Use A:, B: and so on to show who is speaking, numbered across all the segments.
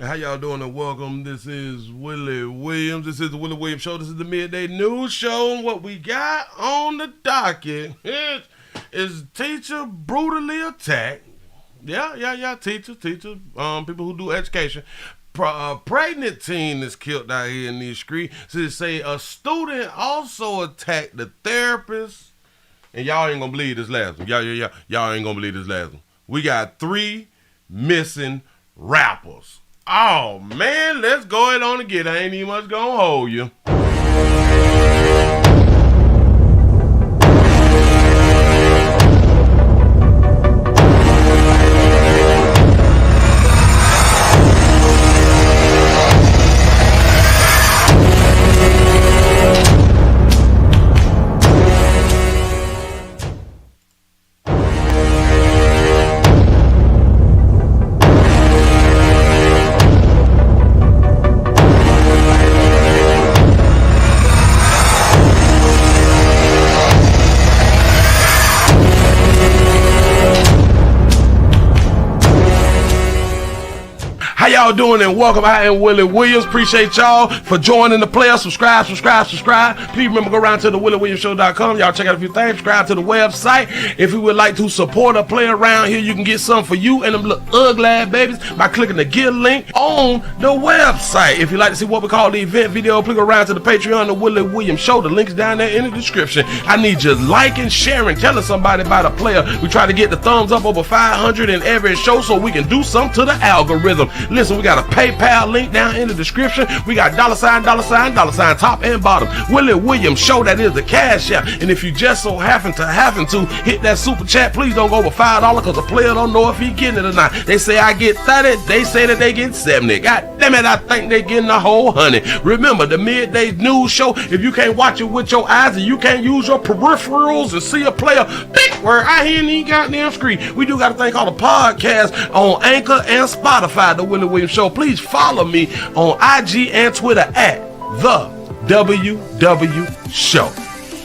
A: How y'all doing and welcome. This is Willie Williams. This is the Willie Williams Show. This is the Midday News Show. And what we got on the docket is teacher brutally attacked. Yeah, teachers, people who do education. Pregnant teen is killed out here in these streets. So they say a student also attacked the therapist. And y'all ain't gonna believe this last one. Y'all ain't gonna believe this last one. We got 3 missing rappers. Oh man, let's go ahead on and get it. I ain't even much gonna hold you. How y'all doing and welcome. I am Willie Williams. Appreciate y'all for joining the player. Subscribe. Please remember, go around to the WillieWilliamsShow.com. Y'all check out a few things. Subscribe to the website. If you would like to support a player around here, you can get something for you and them little ugly babies by clicking the Get link on the website. If you'd like to see what we call the event video, please go around to the Patreon, the Willie Williams Show. The link's down there in the description. I need you liking, sharing, telling somebody about a player. We try to get the thumbs up over 500 in every show so we can do something to the algorithm. Listen, we got a PayPal link down in the description. We got $, top and bottom. Willie Williams Show, that is the Cash App. And if you just so happen to hit that super chat, please don't go over $5 because the player don't know if he getting it or not. They say I get 30, they say that they get 70. God damn it, I think they getting the whole 100. Remember, the Midday News Show, if you can't watch it with your eyes and you can't use your peripherals and see a player, big word, I hear any goddamn screen. We do got a thing called a podcast on Anchor and Spotify, the Willie Williams Show. Please follow me on IG and Twitter at the WW Show.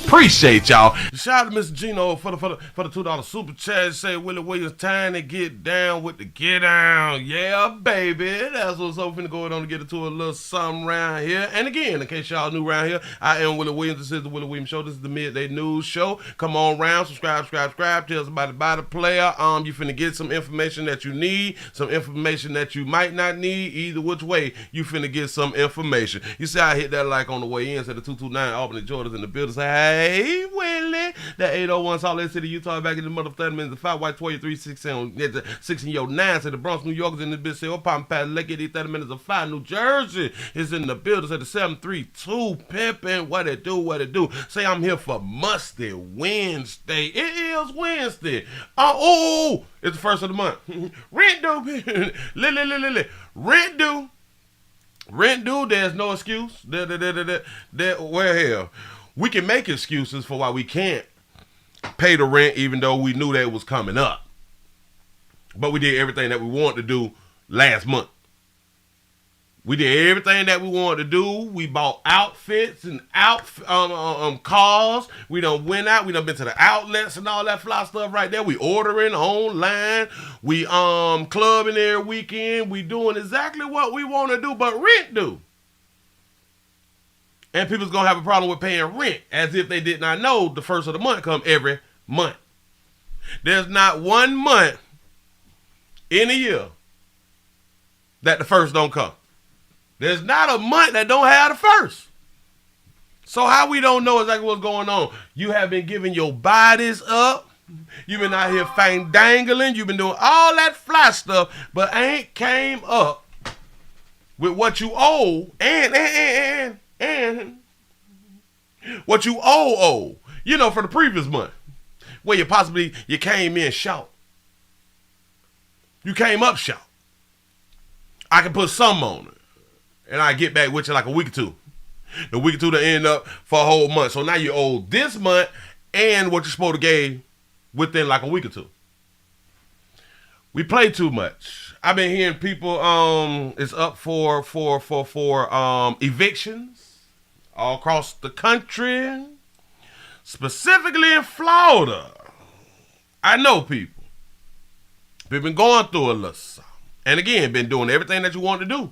A: Appreciate y'all. Shout out to Mr. Gino for the $2 super chat. Say Willie Williams, time to get down with the get down. Yeah, baby. That's what's up. Finna go on to get into a little something around here. And again, in case y'all new around here, I am Willie Williams. This is the Willie Williams Show. This is the Midday News Show. Come on round, subscribe. Tell somebody about the player. You finna get some information that you need, some information that you might not need. Either which way, you finna get some information. You see, I hit that like on the way in. Said the 229 Albany, Georgia's in the building. Say, hey, Willie. That 801 Salt Lake City, Utah, back in the mother 30 minutes. 5 white 23 6 in your 9. Say the Bronx, New York is in the building. Say, Palm Pat, Lekki, 30 minutes of 5. New Jersey is in the building. Say the 732 pimpin'. What it do? Say I'm here for Musty Wednesday. It is Wednesday. It's the first of the month. Rent due. Rent due. There's no excuse. Where hell? We can make excuses for why we can't pay the rent, even though we knew that it was coming up. But we did everything that we wanted to do last month. We did everything that we wanted to do. We bought outfits and cars. We done went out. We done been to the outlets and all that fly stuff right there. We ordering online. We clubbing every weekend. We doing exactly what we want to do, but rent due. And people's going to have a problem with paying rent as if they did not know the first of the month come every month. There's not one month in a year that the first don't come. There's not a month that don't have the first. So how we don't know exactly what's going on? You have been giving your bodies up. You've been out here fang-dangling. You've been doing all that fly stuff, but ain't came up with what you owe and what you owe, for the previous month, where you came in short. You came up short. I can put some on it, and I get back with you like a week or two. The week or two to end up for a whole month. So now you owe this month and what you're supposed to give within like a week or two. We play too much. I've been hearing people is up for evictions all across the country, specifically in Florida. I know people. We've been going through a little something. And again, been doing everything that you want to do.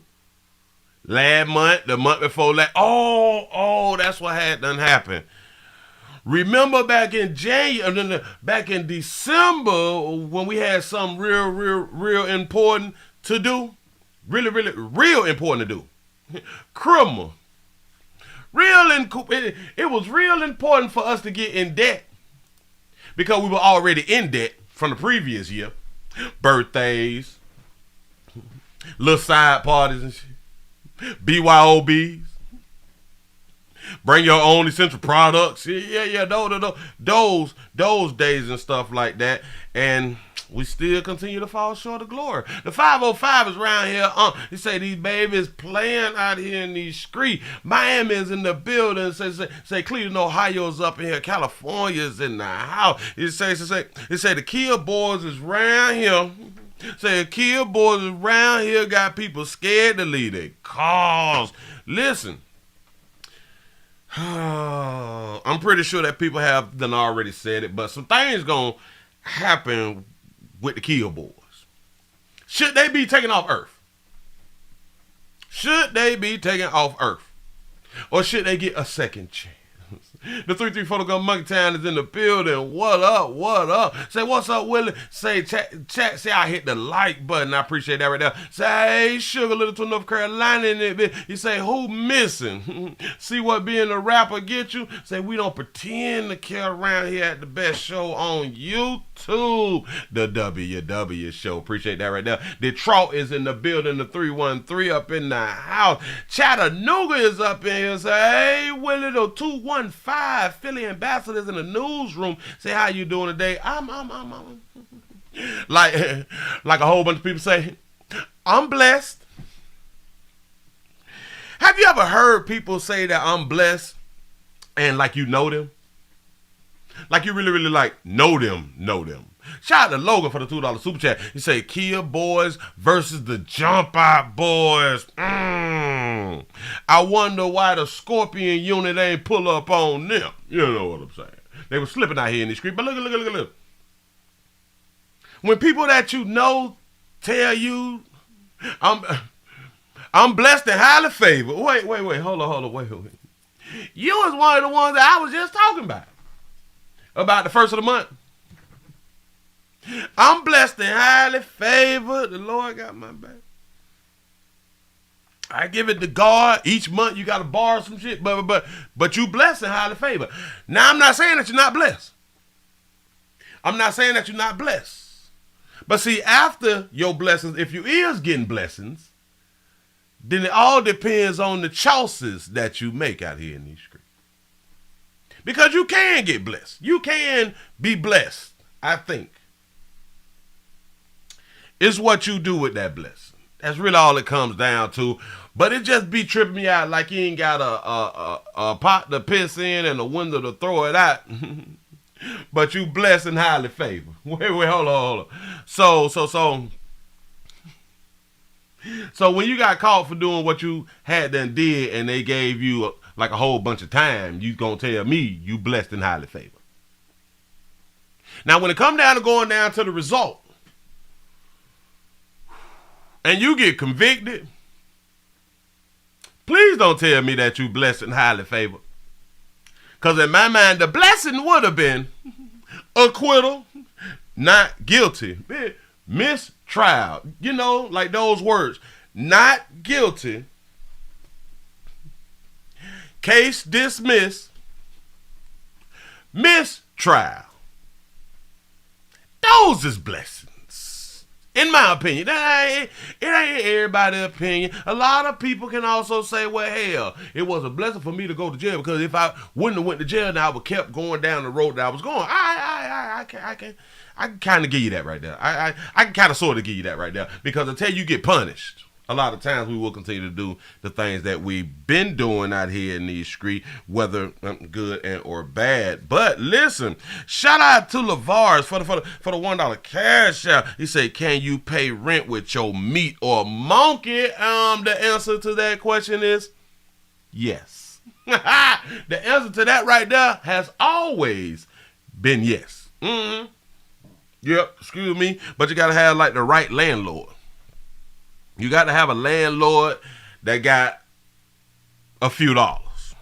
A: Last month, the month before that. Oh, that's what had done happened. Remember back in back in December when we had something real important to do? Really, real important to do. Criminal. It was real important for us to get in debt because we were already in debt from the previous year. Birthdays, little side parties and shit. BYOBs. Bring your own essential products. Yeah, those days and stuff like that. And we still continue to fall short of glory. The 505 is around here. They say these babies playing out here in these streets. Miami is in the building. Say Cleveland, Ohio's up in here. California's in the house. It say the Kia boys is around here. Say the Kia boys around here got people scared to leave their cars. Listen. I'm pretty sure that people have done already said it, but some things gonna happen with the Kia boys. Should they be taken off Earth? Should they be taken off Earth? Or should they get a second chance? The 334 Gun Monkey Town is in the building. What up? Say, what's up, Willie? Say, chat, say I hit the like button. I appreciate that right there. Say, hey, Sugar, little to North Carolina in it. You say, who missing? See what being a rapper get you? Say, we don't pretend to care around here at the best show on YouTube. The WW Show. Appreciate that right there. Detroit is in the building. The 313 up in the house. Chattanooga is up in here. Say, hey, Willie, the 215. Philly ambassadors in the newsroom. Say, how you doing today? I'm like a whole bunch of people say, I'm blessed. Have you ever heard people say that I'm blessed and like you know them? Like you really like know them. Shout out to Logan for the $2 super chat. He say Kia boys versus the Jump Out boys. I wonder why the Scorpion unit ain't pull up on them. You know what I'm saying? They were slipping out here in the street. But look. When people that you know tell you, I'm blessed and highly favored. Wait. Hold on. Wait. You was one of the ones that I was just talking about the first of the month. I'm blessed and highly favored. The Lord got my back. I give it to God. Each month you got to borrow some shit, but you blessed and highly favored. Now I'm not saying that you're not blessed. But see, after your blessings, if you is getting blessings, then it all depends on the choices that you make out here in these streets. Because you can get blessed. You can be blessed, I think. It's what you do with that blessing. That's really all it comes down to. But it just be tripping me out like you ain't got a pot to piss in and a window to throw it out. But you blessed and highly favored. Wait, hold on. So when you got caught for doing what you had done did and they gave you like a whole bunch of time, you gonna tell me you blessed and highly favored. Now when it come down to going down to the result, and you get convicted, please don't tell me that you blessed and highly favored. Because in my mind, the blessing would have been acquittal, not guilty. Mistrial. You know, like those words. Not guilty. Case dismissed. Mistrial. Those is blessings. In my opinion, it ain't everybody's opinion. A lot of people can also say, well, hell, it was a blessing for me to go to jail because if I wouldn't have went to jail, now I would kept going down the road that I was going. I can kind of give you that right there. I can kind of sort of give you that right there because until you get punished, a lot of times we will continue to do the things that we've been doing out here in these streets, whether good and or bad. But listen, shout out to LeVars for the $1 cash out. He said, can you pay rent with your meat or monkey? The answer to that question is yes. The answer to that right there has always been yes. Yep, excuse me, but you gotta have like the right landlord. You got to have a landlord that got a few dollars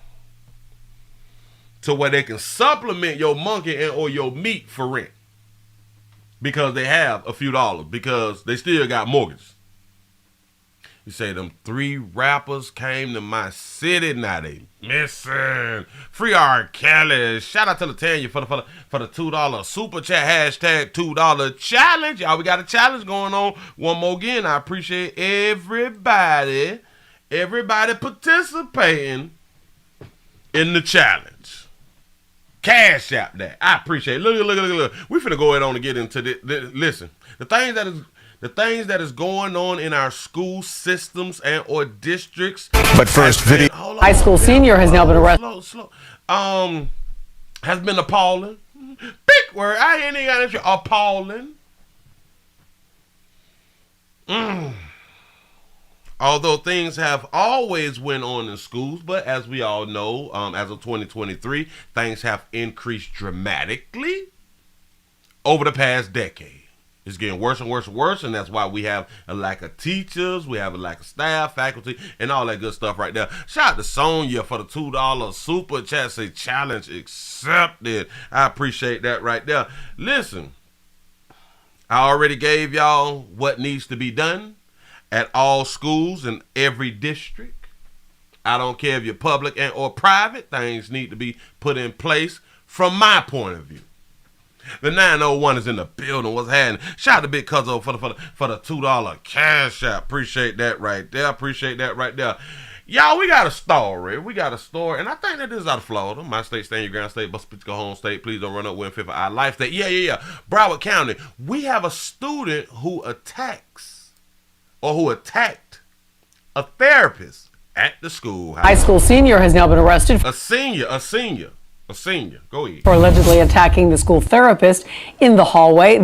A: to where they can supplement your monkey or your meat for rent because they have a few dollars because they still got mortgages. You say them 3 rappers came to my city, now they missing. Free R. Kelly. Shout out to Latanya for the $2 super chat, hashtag $2 challenge. Y'all, we got a challenge going on. One more again, I appreciate everybody participating in the challenge. Cash App that. I appreciate it. Look. We finna go ahead on and get into this. Listen, the things that is going on in our school systems and or districts.
B: But first, video.
C: High school senior has now been arrested.
A: Slow. Has been appalling. Big word. I ain't got it. Appalling. Although things have always went on in schools, but as we all know, as of 2023, things have increased dramatically over the past decade. It's getting worse and worse and worse, and that's why we have a lack of teachers, we have a lack of staff, faculty, and all that good stuff right there. Shout out to Sonya for the $2 super chat. Say challenge accepted. I appreciate that right there. Listen, I already gave y'all what needs to be done at all schools in every district. I don't care if you're public and or private. Things need to be put in place from my point of view. The 901 is in the building. What's happening? Shout out to Big Cuzzo for the $2 cash app. Appreciate that right there. Y'all, we got a story. And I think that this is out of Florida. My state, stand your ground state, but go home state. Please don't run up with for our life state. Yeah. Broward County. We have a student who attacked a therapist at the school.
C: High school senior has now been arrested.
A: A senior. Go ahead.
C: For allegedly attacking the school therapist in the hallway.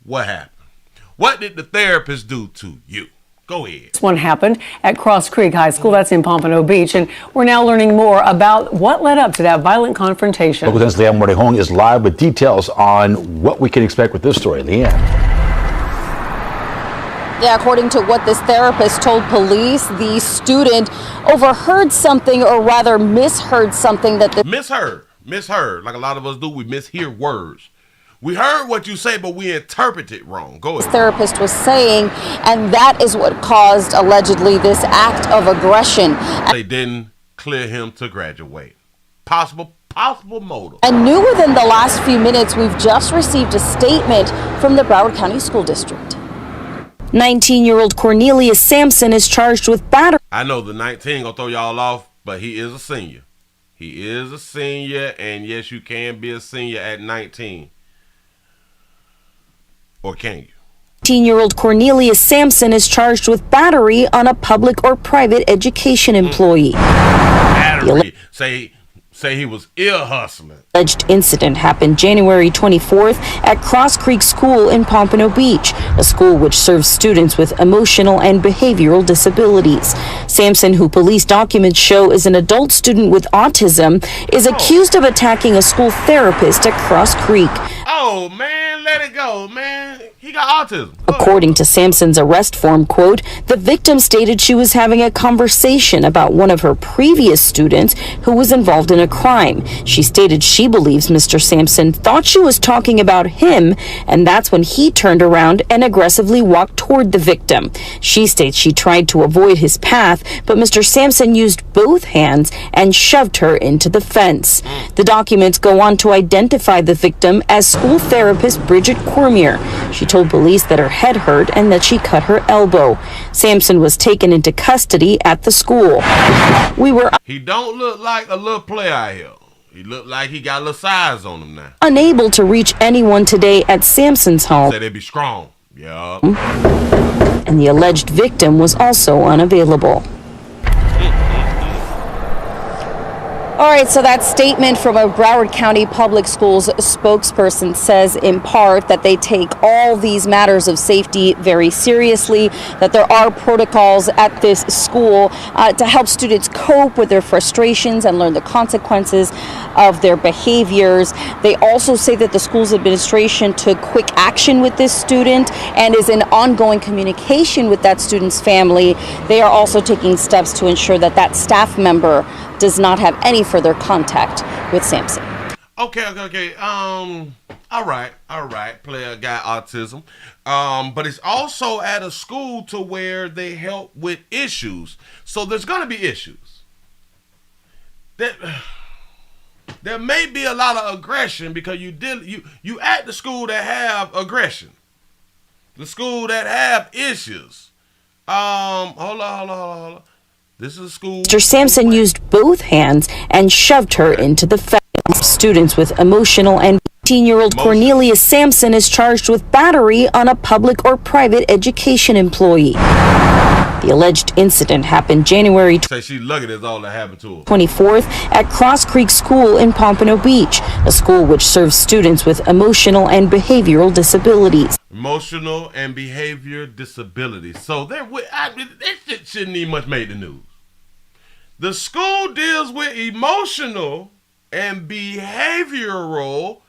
A: What happened? What did the therapist do to you? Go ahead.
C: This one happened at Cross Creek High School. That's in Pompano Beach. And we're now learning more about what led up to that violent confrontation.
B: Local 10's Leanne Morning-Hong is live with details on what we can expect with this story. Leanne.
D: Yeah, according to what this therapist told police, the student overheard something, or rather misheard something that the
A: misheard. Like a lot of us do, we mishear words. We heard what you say, but we interpret it wrong. Go ahead.
D: This therapist was saying, and that is what caused allegedly this act of aggression.
A: They didn't clear him to graduate. Possible motive.
D: And new within the last few minutes, we've just received a statement from the Broward County School District. 19-year-old Cornelius Sampson is charged with battery.
A: I know the 19 gonna throw y'all off, but he is a senior. And yes, you can be a senior at 19. Or can you?
D: 19-year-old Cornelius Sampson is charged with battery on a public or private education employee.
A: Battery. Say he was ear hustling.
D: Alleged incident happened January 24th at Cross Creek School in Pompano Beach, a school which serves students with emotional and behavioral disabilities. Sampson, who police documents show is an adult student with autism, is accused of attacking a school therapist at Cross Creek.
A: Oh, man, let it go, man. He got autism.
D: According to Sampson's arrest form, quote, the victim stated she was having a conversation about one of her previous students who was involved in a crime. She stated she believes Mr. Sampson thought she was talking about him, and that's when he turned around and aggressively walked toward the victim. She states she tried to avoid his path, but Mr. Sampson used both hands and shoved her into the fence. The documents go on to identify the victim as school therapist Bridget Cormier. She told police that her head hurt and that she cut her elbow. Sampson was taken into custody at the school.
A: He don't look like a little player out here. He look like he got a little size on him now.
D: Unable to reach anyone today at Sampson's home.
A: Say they be strong. Yeah.
D: And the alleged victim was also unavailable. All right, so that statement from a Broward County Public Schools spokesperson says in part that they take all these matters of safety very seriously, that there are protocols at this school to help students cope with their frustrations and learn the consequences of their behaviors. They also say that the school's administration took quick action with this student and is in ongoing communication with that student's family. They are also taking steps to ensure that that staff member does not have any further contact with Sampson.
A: Okay. All right. Player got autism. But it's also at a school to where they help with issues. So there's gonna be issues. There may be a lot of aggression because you at the school that have aggression. The school that have issues. Hold on. This is a school.
D: Mr. Sampson used both hands and shoved her into the fence. Students with emotional and 18-year-old Cornelius Sampson is charged with battery on a public or private education employee. The alleged incident happened January
A: Say she lucky that's all that happened to her.
D: 24th at Cross Creek School in Pompano Beach, a school which serves students with emotional and behavioral disabilities.
A: Emotional and behavior disabilities. So that shit shouldn't even much make the news. The school deals with emotional and behavioral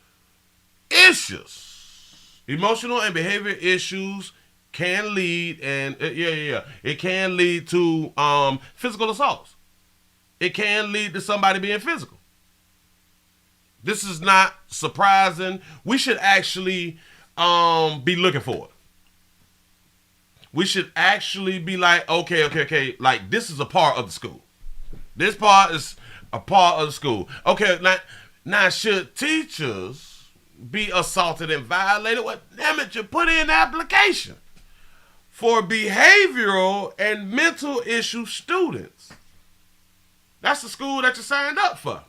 A: issues. Emotional and behavior issues can lead it can lead to physical assaults. It can lead to somebody being physical. This is not surprising. We should actually be looking for it. We should actually be like, okay, like this is a part of the school. This part is a part of the school. Okay, now should teachers be assaulted and violated? Well, damn it, you put in the application for behavioral and mental issue students. That's the school that you signed up for.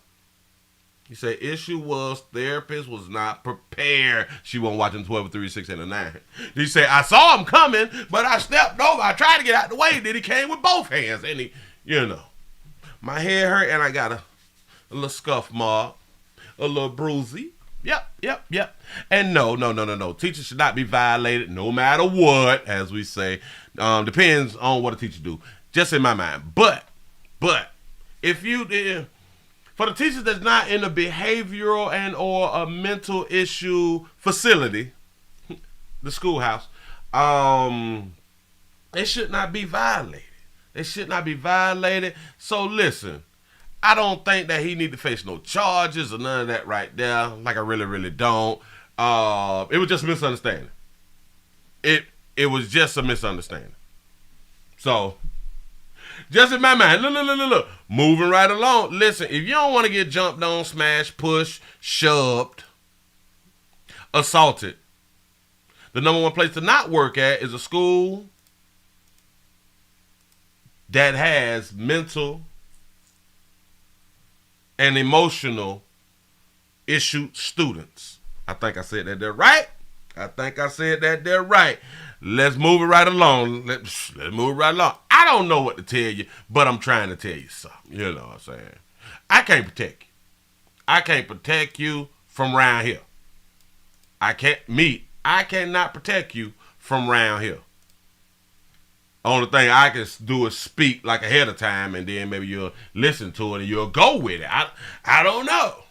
A: You say issue was therapist was not prepared. She wasn't watching 12, 3, 6, and 9. You say I saw him coming, but I stepped over. I tried to get out the way. Then he came with both hands, and he, my head hurt, and I got a little scuff mark, a little bruisey. Yep. And no. Teachers should not be violated, no matter what, as we say. Depends on what a teacher do. Just in my mind. But if you for the teachers that's not in a behavioral and or a mental issue facility, the schoolhouse, they should not be violated. They should not be violated. So listen, I don't think that he need to face no charges or none of that right there. Like I really don't. It was just a misunderstanding. It was just a misunderstanding. So, just in my mind, look. Moving right along. Listen, if you don't want to get jumped on, smashed, pushed, shoved, assaulted, the number one place to not work at is a school that has mental and emotional issue students. I think I said that there right. Let's move it right along. Let's move it right along. I don't know what to tell you, but I'm trying to tell you something. You know what I'm saying? I can't protect you. I can't protect you from around here. I cannot protect you from around here. Only thing I can do is speak like ahead of time, and then maybe you'll listen to it and you'll go with it. I don't know.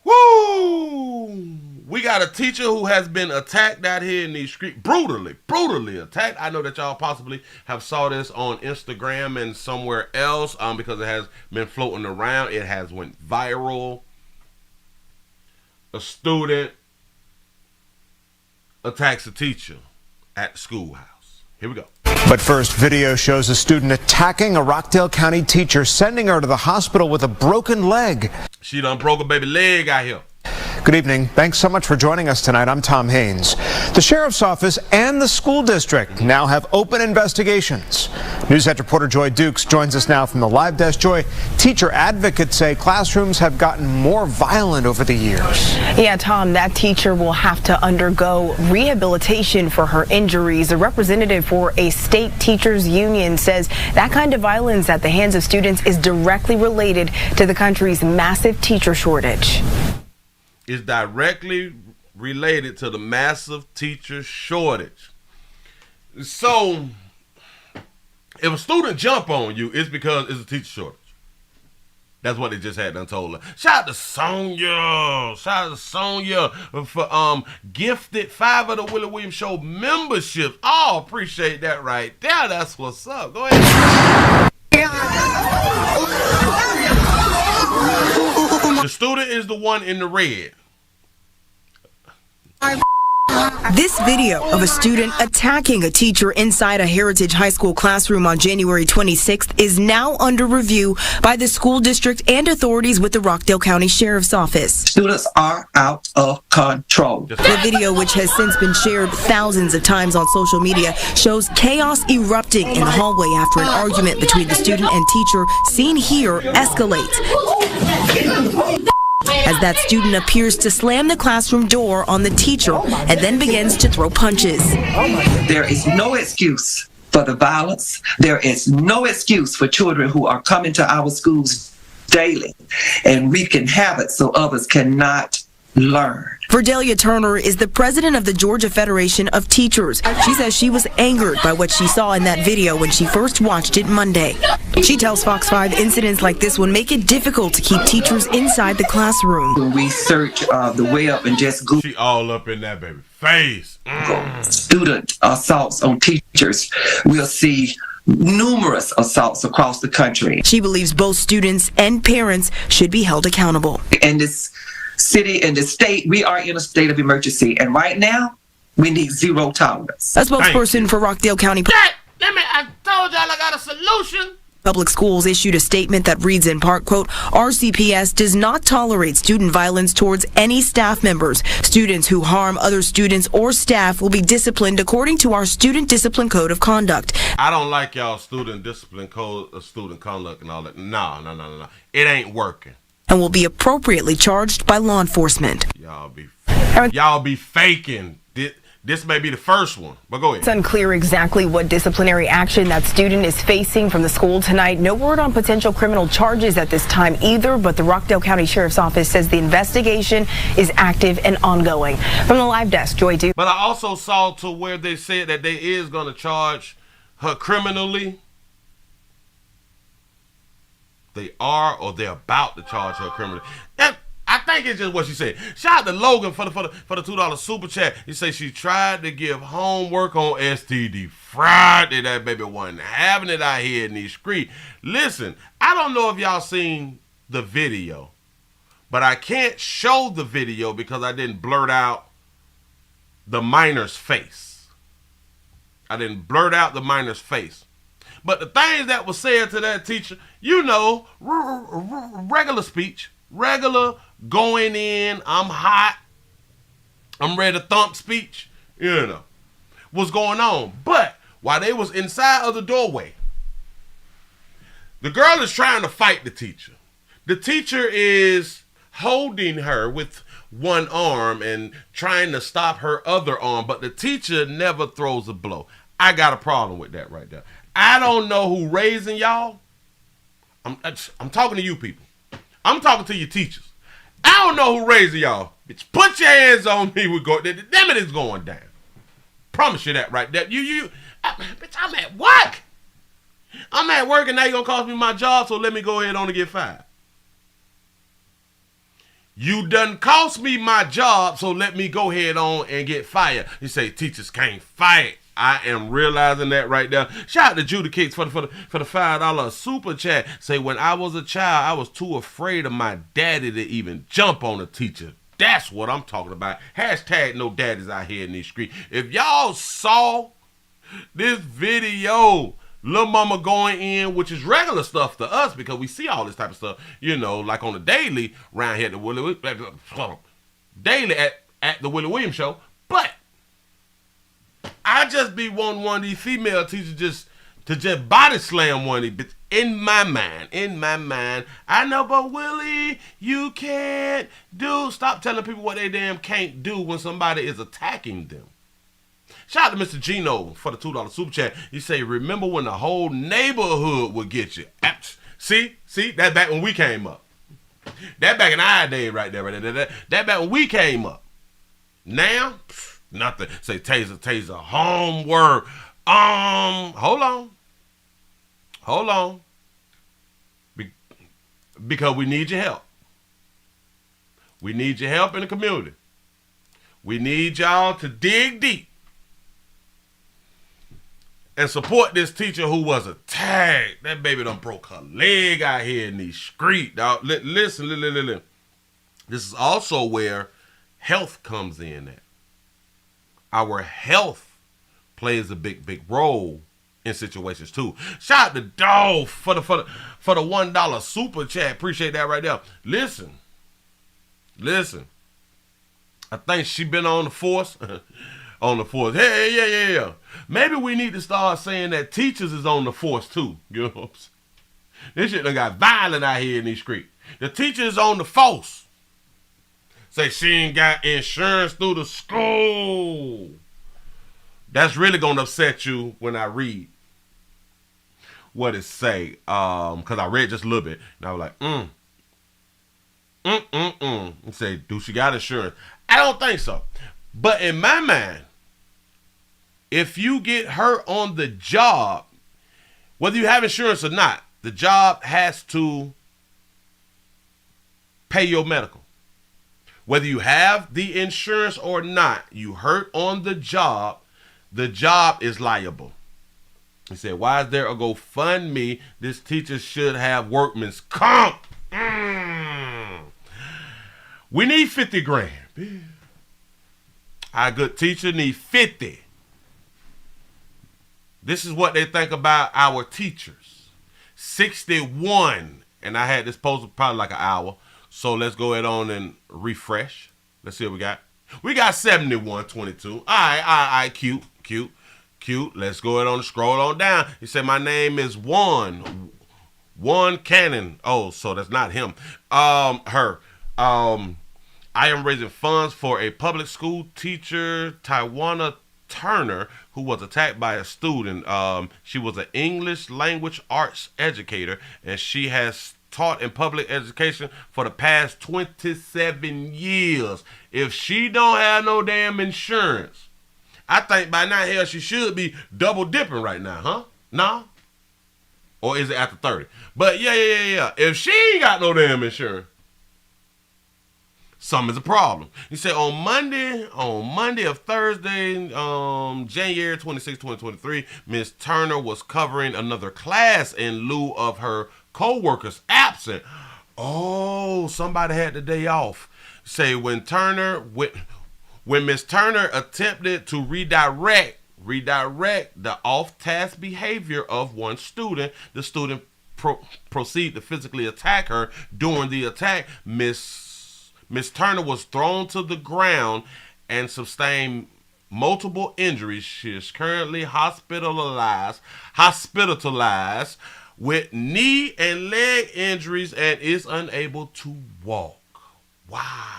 A: Woo! We got a teacher who has been attacked out here in these streets, brutally attacked. I know that y'all possibly have saw this on Instagram and somewhere else because it has been floating around. It has went viral. A student attacks a teacher at the schoolhouse. Here we go.
E: But first, video shows a student attacking a Rockdale County teacher, sending her to the hospital with a broken leg.
A: She done broke a baby leg out here.
E: Good evening. Thanks so much for joining us tonight. I'm Tom Haynes. The Sheriff's Office and the school district now have open investigations. NewsHead reporter Joy Dukes joins us now from the live desk. Joy, teacher advocates say classrooms have gotten more violent over the years.
F: Yeah, Tom, that teacher will have to undergo rehabilitation for her injuries. A representative for a state teachers union says that kind of violence at the hands of students is directly related to the country's massive teacher shortage.
A: Is directly related to the massive teacher shortage. So, if a student jump on you, it's because it's a teacher shortage. That's what they just had done told her. Shout out to Sonia. Shout out to Sonia for gifted 5 of the Willie Williams Show memberships. Oh, appreciate that right there. That's what's up. Go ahead. The student is the one in the red.
F: This video of a student attacking a teacher inside a Heritage High School classroom on January 26th is now under review by the school district and authorities with the Rockdale County Sheriff's Office.
G: Students are out of control.
F: The video, which has since been shared thousands of times on social media, shows chaos erupting in the hallway after an argument between the student and teacher, seen here, escalates as that student appears to slam the classroom door on the teacher and then begins to throw punches.
G: There is no excuse for the violence. There is no excuse for children who are coming to our schools daily, and we can have it so others cannot learn.
F: Verdelia Turner is the president of the Georgia Federation of Teachers. She says she was angered by what she saw in that video when she first watched it Monday. She tells Fox 5 incidents like this one make it difficult to keep teachers inside the classroom.
G: When we search the web and just Google
A: She all up in that baby face.
G: student assaults on teachers, we'll see numerous assaults across the country.
F: She believes both students and parents should be held accountable.
G: In this city and the state, we are in a state of emergency, and right now we need zero tolerance.
F: A spokesperson for Rockdale County
A: I told y'all I got a solution.
F: Public Schools issued a statement that reads in part, quote, RCPS does not tolerate student violence towards any staff members. Students who harm other students or staff will be disciplined according to our Student Discipline Code of Conduct.
A: I don't like y'all student discipline code, student conduct and all that. No. It ain't working.
F: And will be appropriately charged by law enforcement.
A: Y'all be faking. This may be the first one, but go ahead.
F: It's unclear exactly what disciplinary action that student is facing from the school tonight. No word on potential criminal charges at this time either, but the Rockdale County Sheriff's Office says the investigation is active and ongoing. From the live desk, Joy Dukes.
A: But I also saw to where they said that they is going to charge her criminally. They are, or they're about to charge her criminally. And I think it's just what she said. Shout out to Logan for the $2 super chat. He said she tried to give homework on STD Friday. That baby wasn't having it out here in these streets. Listen, I don't know if y'all seen the video, but I can't show the video because I didn't blurt out the minor's face. I didn't blurt out the minor's face. But the things that was said to that teacher, you know, regular speech, regular going in, I'm hot, I'm ready to thump speech, you know, was going on. But while they was inside of the doorway, the girl is trying to fight the teacher. The teacher is holding her with one arm and trying to stop her other arm, but the teacher never throws a blow. I got a problem with that right there. I don't know who raising y'all. I'm talking to you people. I'm talking to your teachers. I don't know who raising y'all. Bitch, put your hands on me. We go. Damn it, it's going down. Promise you that right there. Bitch, I'm at work. I'm at work and now you're gonna cost me my job. So let me go ahead on and get fired. You done cost me my job, so let me go ahead on and get fired. You say teachers can't fight. I am realizing that right now. Shout out to Judah Kicks for the $5 super chat. Say, when I was a child, I was too afraid of my daddy to even jump on a teacher. That's what I'm talking about. Hashtag no daddies out here in these streets. If y'all saw this video, Lil Mama going in, which is regular stuff to us because we see all this type of stuff, you know, like on the daily around here at the Willie. daily at the Willie Williams Show. But I just be wanting one of these female teachers to just body slam one of these bitches. In my mind, I know, but Willie, you can't do. Stop telling people what they damn can't do when somebody is attacking them. Shout out to Mr. Gino for the $2 super chat. He say, remember when the whole neighborhood would get you. See, that back when we came up. That back in our day right there. That back when we came up. Now, nothing. Say taser, homework. Hold on. Because we need your help. We need your help in the community. We need y'all to dig deep and support this teacher who was attacked. That baby done broke her leg out here in these streets. Listen. This is also where health comes in at. Our health plays a big role in situations too. Shout out to Dove for the $1 super chat. Appreciate that right there. Listen. I think she been on the force. On the force. Hey, yeah. Maybe we need to start saying that teachers is on the force too. You know what I'm saying? This shit done got violent out here in these streets. The teacher is on the force. Say she ain't got insurance through the school. That's really gonna upset you when I read what it say. Cause I read just a little bit and I was like, and say, do she got insurance? I don't think so. But in my mind, if you get hurt on the job, whether you have insurance or not, the job has to pay your medical. Whether you have the insurance or not, you hurt on the job is liable. He said, why is there a GoFundMe? This teacher should have workman's comp. We need 50 grand. Our good teacher need 50. This is what they think about our teachers. 61. And I had this posted probably like an hour. So let's go ahead on and refresh. Let's see what we got. We got 7122. All right, cute. Let's go ahead on and scroll on down. He said, my name is Juan Cannon. Oh, so that's not him. Her. I am raising funds for a public school teacher, Tawana Turner, who was attacked by a student. She was an English language arts educator, and she has taught in public education for the past 27 years. If she don't have no damn insurance, I think by now, hell, she should be double dipping right now, huh? Nah? Or is it after 30? But yeah. If she ain't got no damn insurance, something's a problem. He said on Monday of Thursday, January 26, 2023, Miss Turner was covering another class in lieu of her co-workers absent. Oh, somebody had the day off. Say when Miss Turner attempted to redirect the off-task behavior of one student, the student proceeded to physically attack her. During the attack, Miss Turner was thrown to the ground and sustained multiple injuries. She is currently hospitalized with knee and leg injuries and is unable to walk. Wow.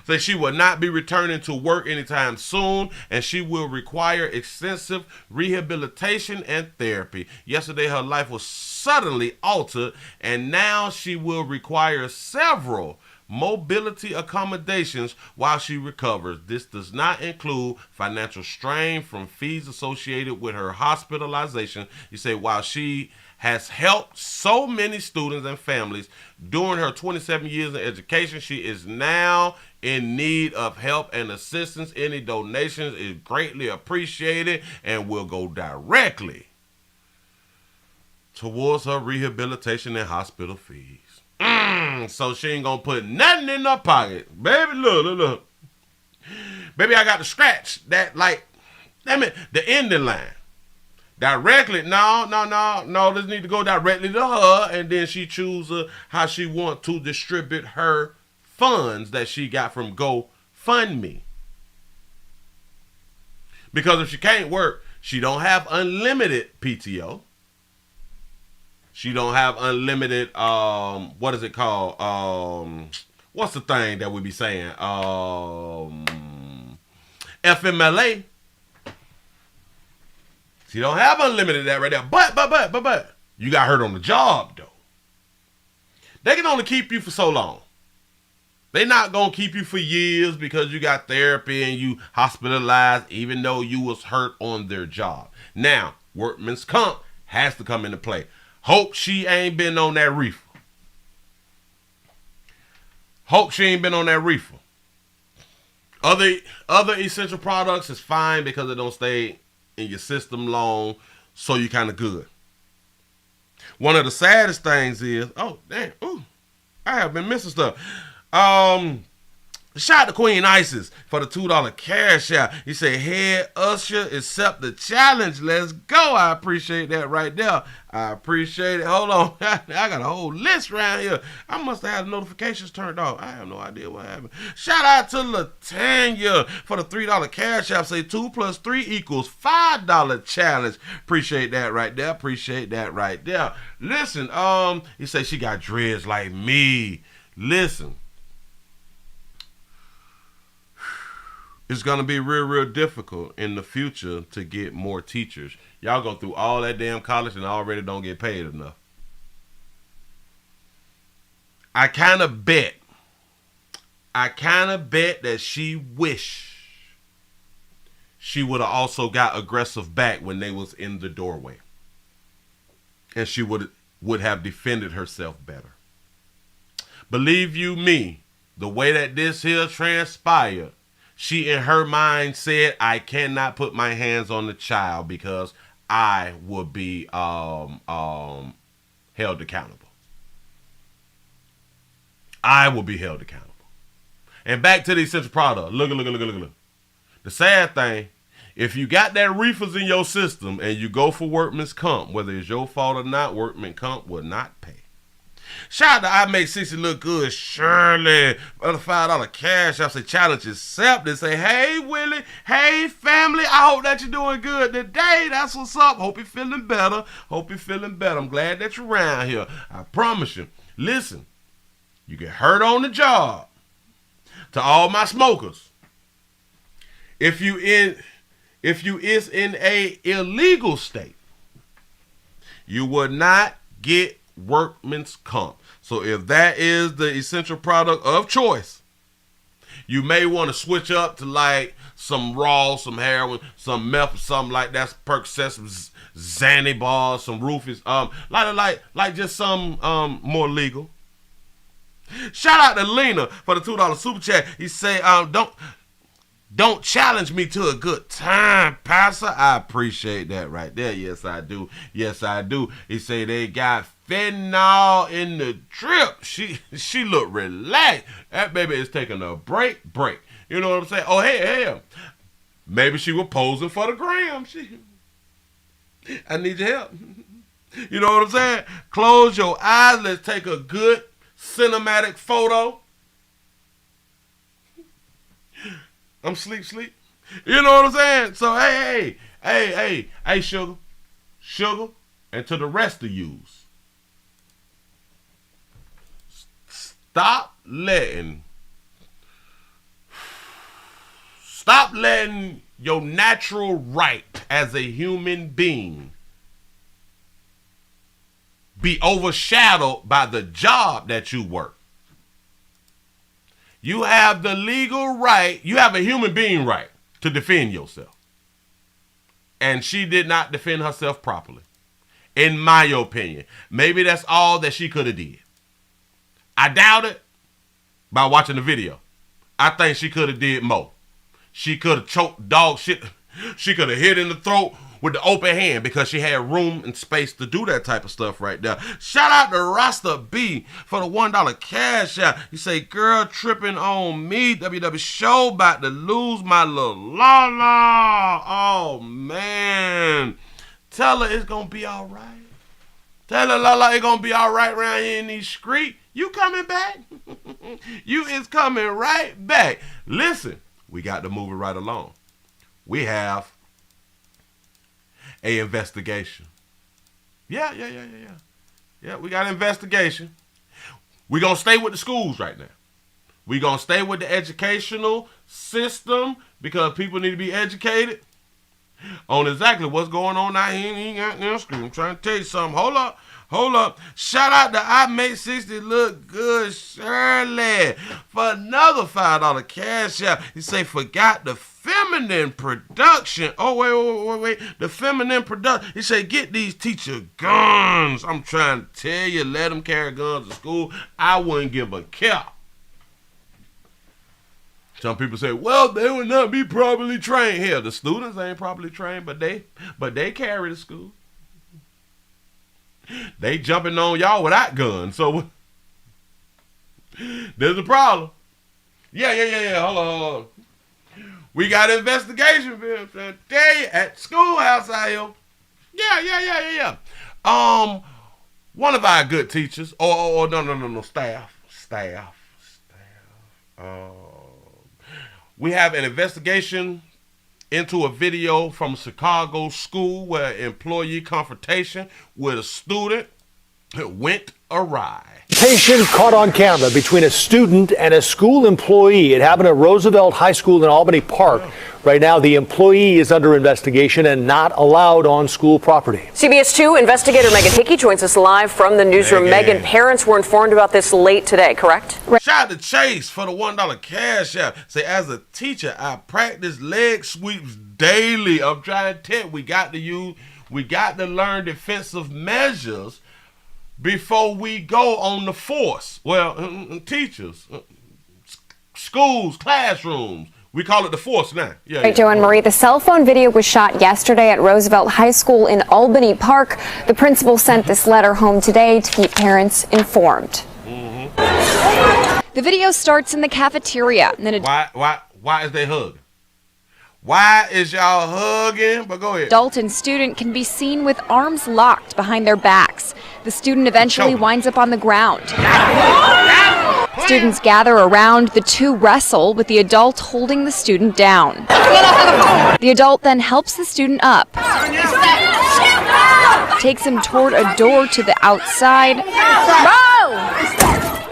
A: So she will not be returning to work anytime soon, and she will require extensive rehabilitation and therapy. Yesterday, her life was suddenly altered, and now she will require several mobility accommodations while she recovers. This does not include financial strain from fees associated with her hospitalization. You say, while she has helped so many students and families during her 27 years in education, she is now in need of help and assistance. Any donations is greatly appreciated and will go directly towards her rehabilitation and hospital fees. So she ain't gonna put nothing in her pocket. Baby, look. Baby, I got to scratch that, like, damn it, the ending line. Directly, no, this need to go directly to her, and then she choose how she want to distribute her funds that she got from GoFundMe. Because if she can't work, she don't have unlimited PTO. She don't have unlimited, what is it called? What's the thing that we be saying? FMLA. She don't have unlimited that right there. But, you got hurt on the job, though. They can only keep you for so long. They not going to keep you for years because you got therapy and you hospitalized even though you was hurt on their job. Now, workman's comp has to come into play. Hope she ain't been on that reefer. Hope she ain't been on that reefer. Other essential products is fine because it don't stay in your system long, so you kind of good. One of the saddest things is, oh, damn, ooh, I have been missing stuff. Shout out to Queen Isis for the $2 cash out. He said, "Head Usher, accept the challenge. Let's go." I appreciate that right there. I appreciate it. Hold on. I got a whole list right here. I must have had the notifications turned off. I have no idea what happened. Shout out to Latanya for the $3 cash out. Say 2 + 3 = $5 challenge. Appreciate that right there. Appreciate that right there. Listen, he said she got dreads like me. Listen. It's going to be real difficult in the future to get more teachers. Y'all go through all that damn college and already don't get paid enough. I kind of bet that she wish she would have also got aggressive back when they was in the doorway. And she would have defended herself better. Believe you me, the way that this here transpired, she in her mind said, "I cannot put my hands on the child because I will be held accountable. I will be held accountable." And back to the essential product. Look. The sad thing, if you got that reefers in your system and you go for workman's comp, whether it's your fault or not, workman comp will not pay. Shout out to I Make 60 Look Good, Shirley, for the $5 cash. I say challenge accepted. Say, "Hey Willie, hey family, I hope that you're doing good today. That's what's up. Hope you're feeling better. I'm glad that you're around here. I promise you. Listen, you get hurt on the job. To all my smokers, if you is in a illegal state, you would not get workman's comp. So if that is the essential product of choice, you may want to switch up to like some raw, some heroin, some meth, or something like that, Percocet, some Xanny bars, some roofies, like just some more legal. Shout out to Lena for the $2 super chat. He say, Don't challenge me to a good time, Pastor. I appreciate that right there. Yes, I do. He say they got fentanyl in the drip. She look relaxed. That baby is taking a break. You know what I'm saying? Oh, hey. Maybe she was posing for the gram. I need your help. You know what I'm saying? Close your eyes. Let's take a good cinematic photo. I'm sleep. You know what I'm saying? So, hey, sugar, and to the rest of yous, stop letting your natural right as a human being be overshadowed by the job that you work. You have the legal right, you have a human being right to defend yourself. And she did not defend herself properly, in my opinion. Maybe that's all that she could have did. I doubt it by watching the video. I think she could have did more. She could have choked dog shit. She could have hit in the throat with the open hand because she had room and space to do that type of stuff right there. Shout out to Rasta B for the $1 cash out. He say, "Girl tripping on me. WW show about to lose my little Lala." Oh, man. Tell her it's going to be all right. Tell her, Lala, it's going to be all right around here in these streets. You coming back? You is coming right back. Listen, we got to move it right along. We have a investigation. Yeah, we got an investigation. We're going to stay with the schools right now. We're going to stay with the educational system because people need to be educated on exactly what's going on out here in the school. I'm trying to tell you something. Hold up. Shout out to I Make 60 Look Good Shirley for another $5 cash out. He say, forgot the feminine production. Oh, wait. The feminine production. He say, get these teacher guns. I'm trying to tell you, let them carry guns to school. I wouldn't give a care. Some people say, well, they would not be properly trained. Here, the students ain't properly trained, but they carry the school. They jumping on y'all without guns, so there's a problem. Yeah. Hold on. We got an investigation, I'm trying to tell you, at the schoolhouse out here. Yeah. One of our good teachers, no, staff. We have an investigation into a video from a Chicago school where employee confrontation with a student went awry.
H: Patient caught on camera between a student and a school employee. It happened at Roosevelt High School in Albany Park. Right now, the employee is under investigation and not allowed on school property.
I: CBS 2 investigator Megan Hickey joins us live from the newsroom. Megan, parents were informed about this late today, correct?
A: Shout out to Chase for the $1 cash out. Say, as a teacher, I practice leg sweeps daily. I'm trying to tell you, we got to learn defensive measures before we go on the force. Well, teachers, schools, classrooms. We call it the force now.
J: Right, Joe and Marie, the cell phone video was shot yesterday at Roosevelt High School in Albany Park. The principal sent this letter home today to keep parents informed.
K: The video starts in the cafeteria. And then
A: why is they hugging? Why is y'all hugging? But go ahead.
K: Adult and student can be seen with arms locked behind their backs. The student eventually winds up on the ground. Students gather around. The two wrestle with the adult holding the student down. The adult then helps the student up, takes him toward a door to the outside,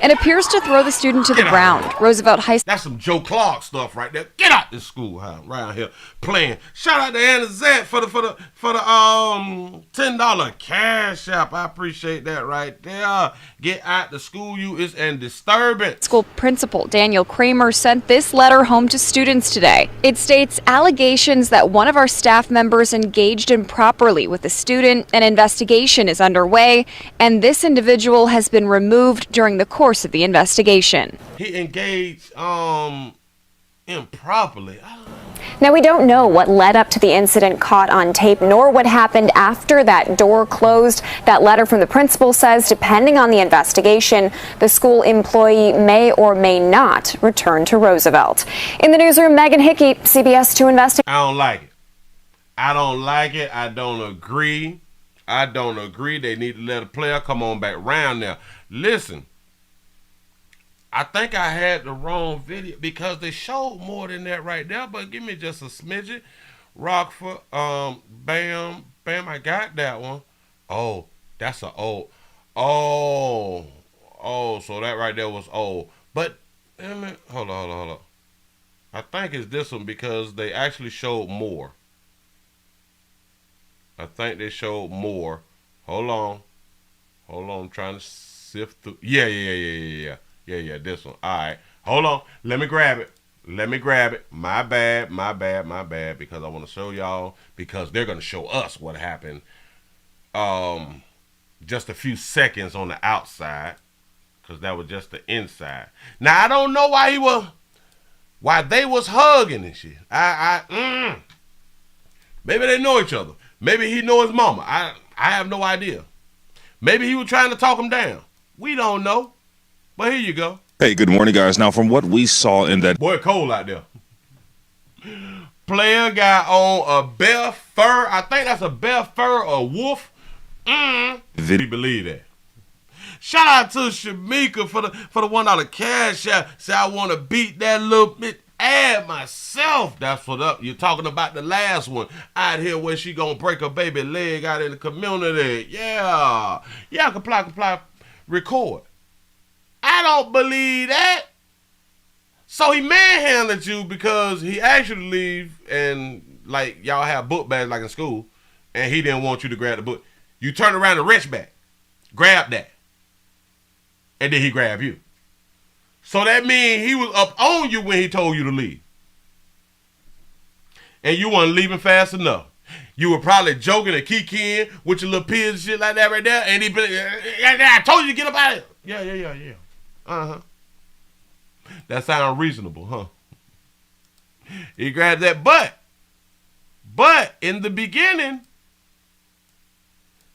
K: and appears to throw the student to the ground. Roosevelt High School.
A: That's some Joe Clark stuff right there. Get out this schoolhouse right here playing. Shout out to Anna Zant for the $10 cash app. I appreciate that right there. Get out the school you is an disturbance.
K: School principal Daniel Kramer sent this letter home to students today. It states allegations that one of our staff members engaged improperly with a student. An investigation is underway, and this individual has been removed during the course of the investigation.
A: He engaged improperly.
J: Now, we don't know what led up to the incident caught on tape, nor what happened after that door closed. That letter from the principal says, depending on the investigation, the school employee may or may not return to Roosevelt. In the newsroom, Megan Hickey, CBS 2 Investigation.
A: I don't like it. I don't agree. They need to let a player come on back round now. Listen. I think I had the wrong video because they showed more than that right there, but give me just a smidget. Rockford, bam, I got that one. Oh, that's a old. Oh, so that right there was old. But, hold on. I think it's this one because they actually showed more. I think they showed more. Hold on, I'm trying to sift through. Yeah, this one. All right. Hold on. Let me grab it. My bad. Because I want to show y'all. Because they're going to show us what happened. Just a few seconds on the outside. Because that was just the inside. Now, I don't know why they was hugging and shit. Maybe they know each other. Maybe he know his mama. I have no idea. Maybe he was trying to talk him down. We don't know. But here you go.
L: Hey, good morning, guys. Now, from what we saw in that...
A: Boy, cold out there. Player got on a bear fur. I think that's a bear fur or wolf. We believe that. Shout out to Shamika for the $1 cash out. Say I want to beat that little bit ad myself. That's what up. You're talking about the last one out here where she gonna break her baby leg out in the community. Yeah. Comply. Record. I don't believe that. So he manhandled you because he asked you to leave and like y'all have book bags like in school and he didn't want you to grab the book. You turn around and reach back. Grab that. And then he grabbed you. So that means he was up on you when he told you to leave. And you weren't leaving fast enough. You were probably joking and kikiing with your little pigs and shit like that right there. And he be like, I told you to get up out of here. Yeah. Uh-huh. That sounds reasonable, huh? He grabbed that butt. But in the beginning,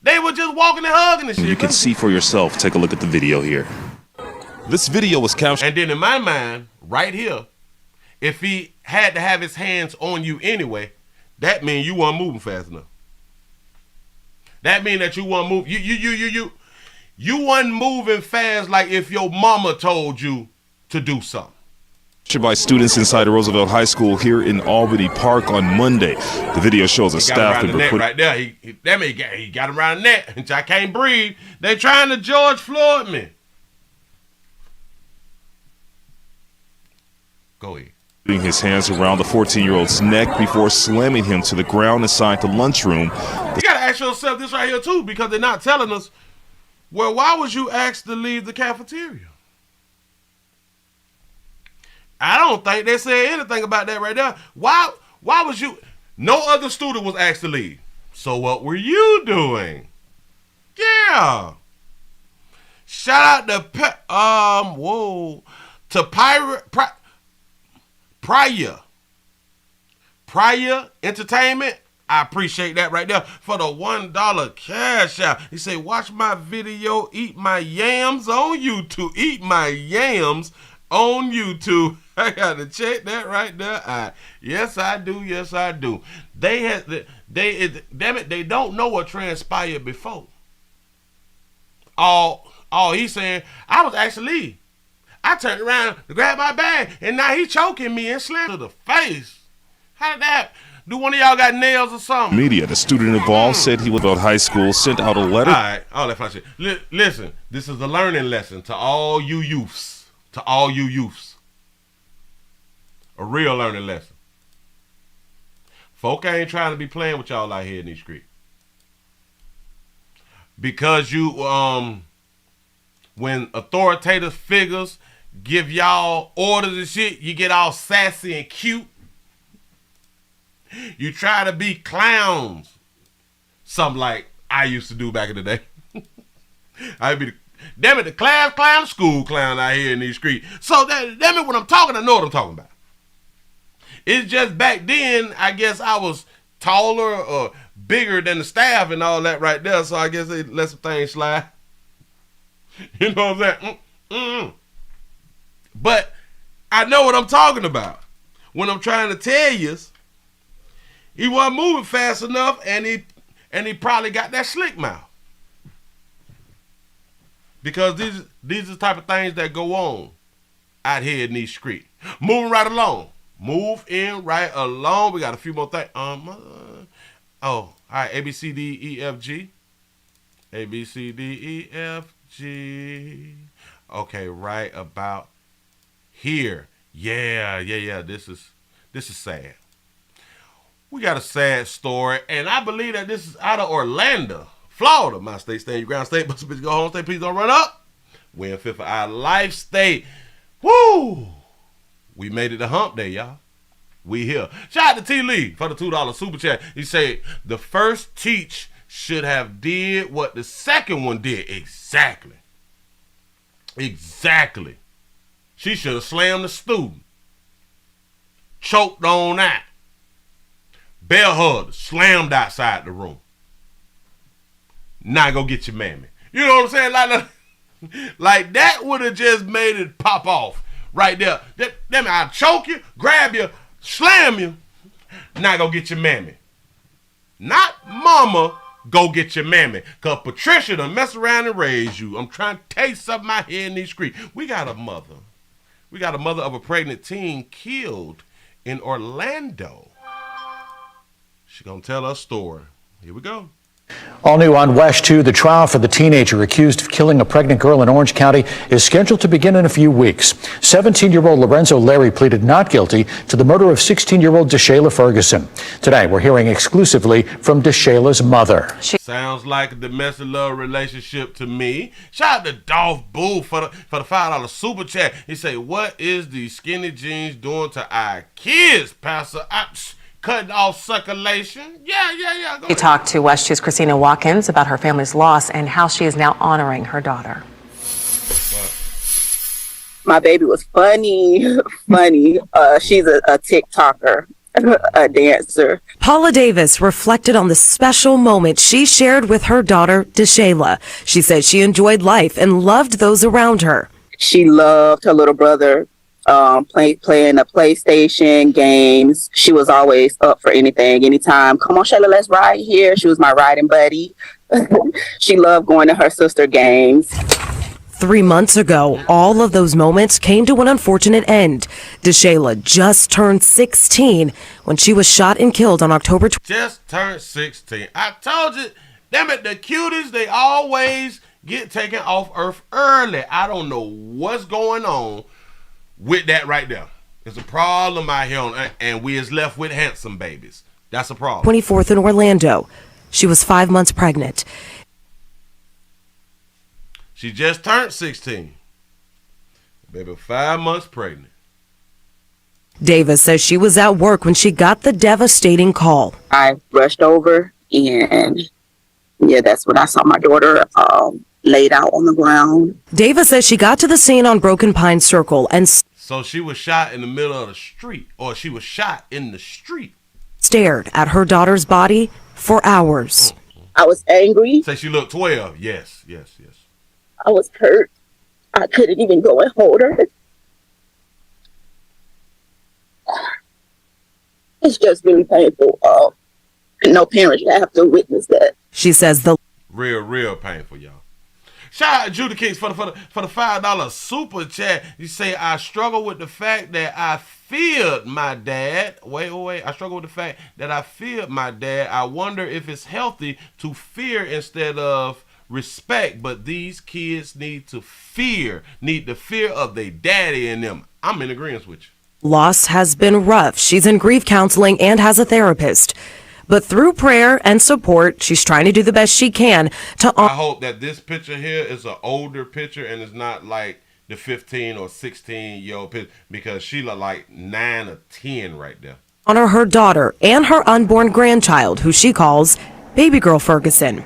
A: they were just walking and hugging and shit.
L: You can see for yourself. Take a look at the video here. This video was captured.
A: And then in my mind, right here, if he had to have his hands on you anyway, that means you weren't moving fast enough. That means that you weren't moving. You weren't moving fast like if your mama told you to do something.
L: By students inside the Roosevelt High School here in Albany Park on Monday. The video shows a staff member
A: right there. He got him around the neck. And I can't breathe. They trying to George Floyd me. Go ahead.
L: Putting his hands around the 14-year-old's neck before slamming him to the ground inside the lunchroom.
A: You gotta ask yourself this right here too, because they're not telling us. Well, why was you asked to leave the cafeteria? I don't think they said anything about that right there. Why was you? No other student was asked to leave. So what were you doing? Yeah. Shout out to Prior Entertainment. I appreciate that right there for the $1 cash out. He say, watch my video, eat my yams on YouTube. Eat my yams on YouTube. I got to check that right there. Yes, I do. They don't know what transpired before. All he's saying, I was actually, I turned around to grab my bag, and now he choking me and slammed to the face. How did that? Do one of y'all got nails or something?
L: Media, the student involved said he was at high school, sent out a letter.
A: All right, all that fun shit. Listen, this is a learning lesson to all you youths. A real learning lesson. Folk ain't trying to be playing with y'all out here in these streets. Because you, when authoritative figures give y'all orders and shit, you get all sassy and cute. You try to be clowns. Something like I used to do back in the day. I'd be the class clown, school clown out here in these streets. So damn it, when I'm talking, I know what I'm talking about. It's just back then, I guess I was taller or bigger than the staff and all that right there. So I guess they let some things slide. You know what I'm saying? But I know what I'm talking about. When I'm trying to tell you, he wasn't moving fast enough, and he probably got that slick mouth. Because these are the type of things that go on out here in these streets. Moving right along. Move in right along. We got a few more things. All right. A, B, C, D, E, F, G. A, B, C, D, E, F, G. Okay, right about here. Yeah. This is sad. We got a sad story, and I believe that this is out of Orlando, Florida. My state, stand your ground state, but bitch go home state, please don't run up. We're in fifth for our life state. Woo! We made it to hump day, y'all. We here. Shout out to T. Lee for the $2 super chat. He said, the first teach should have did what the second one did. Exactly. She should have slammed the student. Choked on that. Bell hugged, slammed outside the room. Now go get your mammy. You know what I'm saying? Like that would have just made it pop off right there. That I'll choke you, grab you, slam you. Now go get your mammy. Not mama, go get your mammy. Because Patricia done mess around and raise you. I'm trying to tell you something out here in these streets. We got a mother. We got a mother of a pregnant teen killed in Orlando. She gonna tell us a story. Here we go.
H: All new on West 2, the trial for the teenager accused of killing a pregnant girl in Orange County is scheduled to begin in a few weeks. 17-year-old Lorenzo Larry pleaded not guilty to the murder of 16-year-old Deshayla Ferguson. Today, we're hearing exclusively from Deshayla's mother.
A: Sounds like a domestic love relationship to me. Shout out to Dolph Boo for the $5 super chat. He say, "What is the skinny jeans doing to our kids, Pastor?" Cutting off circulation. Yeah.
M: We talked to West 2's Christina Watkins about her family's loss and how she is now honoring her daughter.
N: My baby was funny. She's a TikToker, a dancer.
O: Paula Davis reflected on the special moment she shared with her daughter, Deshayla. She said she enjoyed life and loved those around her.
N: She loved her little brother. Playing the PlayStation games. She was always up for anything, anytime. Come on, Shayla, let's ride here. She was my riding buddy. She loved going to her sister games.
O: 3 months ago, all of those moments came to an unfortunate end. Deshayla just turned 16 when she was shot and killed on October 20th.
A: Just turned 16. I told you, them at the cuties, they always get taken off Earth early. I don't know what's going on with that right there. It's a problem out here, and we is left with handsome babies. That's a problem.
O: 24th in Orlando. She was 5 months pregnant.
A: She just turned 16. Baby, 5 months pregnant.
O: Davis says she was at work when she got the devastating call.
N: I rushed over, and that's when I saw my daughter laid out on the ground.
O: Davis says she got to the scene on Broken Pine Circle and
A: so she was shot in the middle of the street, or she was shot in the street.
O: Stared at her daughter's body for hours.
N: I was angry.
A: Say she looked 12. Yes.
N: I was hurt. I couldn't even go and hold her. It's just really painful. No parent should have to witness that.
O: She says the
A: real painful, y'all. Shout out to Judah Kings for the $5 super chat. You say, "I struggle with the fact that I feared my dad." Wait. I struggle with the fact that I feared my dad. I wonder if it's healthy to fear instead of respect, but these kids need the fear of their daddy in them. I'm in agreement with you.
O: Loss has been rough. She's in grief counseling and has a therapist. But through prayer and support, she's trying to do the best she can to.
A: I hope that this picture here is an older picture and it's not like the 15 or 16-year-old picture, because she look like 9 or 10 right there.
O: Honor her daughter and her unborn grandchild, who she calls Baby Girl Ferguson.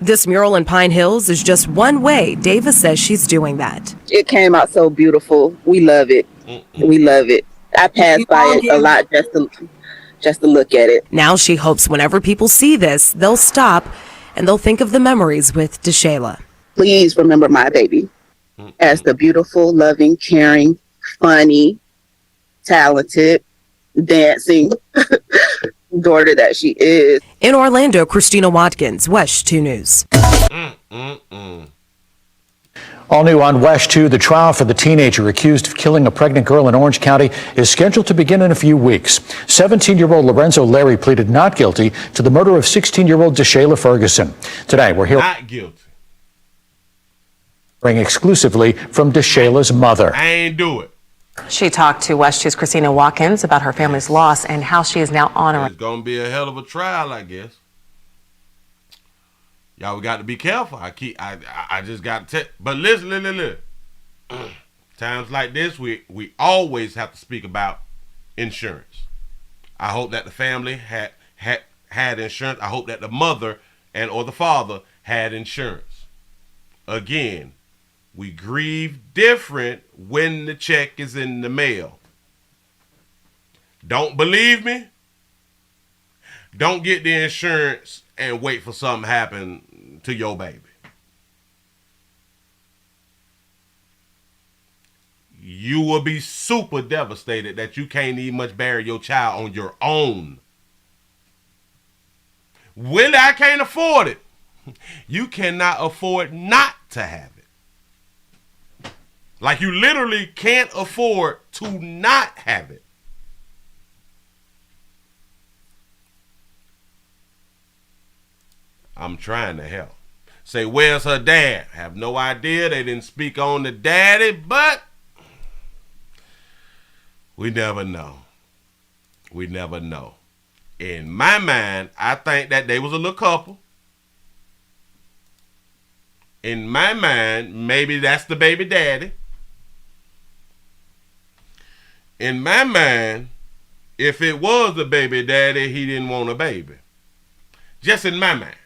O: This mural in Pine Hills is just one way Davis says she's doing that.
N: It came out so beautiful. We love it. We love it. I pass by it a lot just to look at it.
O: Now she hopes whenever people see this, they'll stop and they'll think of the memories with Deshayla.
N: Please remember my baby as the beautiful, loving, caring, funny, talented, dancing daughter that she is.
O: In Orlando, Christina Watkins, West 2 News.
H: All new on West 2, the trial for the teenager accused of killing a pregnant girl in Orange County is scheduled to begin in a few weeks. 17-year-old Lorenzo Larry pleaded not guilty to the murder of 16-year-old Deshayla Ferguson. Today, we're hearing
A: not guilty
H: exclusively from Deshayla's mother.
A: I ain't do it.
M: She talked to West 2's Christina Watkins about her family's loss and how she is now honoring.
A: It's gonna be a hell of a trial, I guess. Y'all, we got to be careful. I just got to but listen. Times like this, we always have to speak about insurance. I hope that the family had insurance. I hope that the mother and or the father had insurance. Again, we grieve different when the check is in the mail. Don't believe me? Don't get the insurance and wait for something to happen to your baby. You will be super devastated that you can't even much bury your child on your own. Willie, I can't afford it. You cannot afford not to have it. Like you literally can't afford to not have it. I'm trying to help. Say, where's her dad? Have no idea. They didn't speak on the daddy, but we never know. We never know. In my mind, I think that they was a little couple. In my mind, maybe that's the baby daddy. In my mind, if it was the baby daddy, he didn't want a baby. Just in my mind.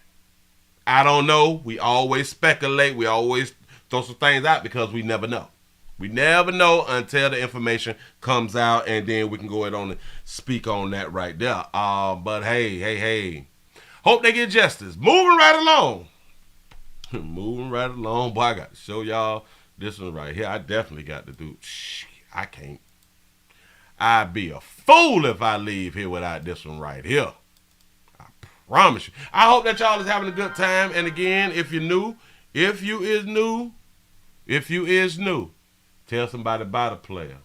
A: I don't know. We always speculate. We always throw some things out because we never know. We never know until the information comes out, and then we can go ahead on and speak on that right there. But hey. Hope they get justice. Moving right along. Moving right along. Boy, I got to show y'all this one right here. I definitely got to do. I can't. I'd be a fool if I leave here without this one right here. I promise you. I hope that y'all is having a good time. And again, if you is new, tell somebody about a player.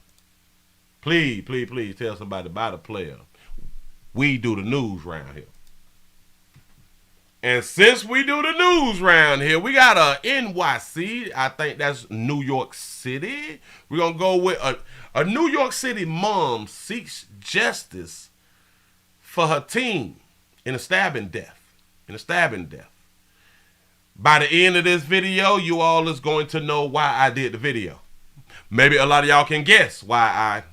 A: Please tell somebody about a player. We do the news round here. And since we do the news round here, we got a NYC. I think that's New York City. We're going to go with a New York City mom seeks justice for her teen in a stabbing death. By the end of this video, you all is going to know why I did the video. Maybe a lot of y'all can guess why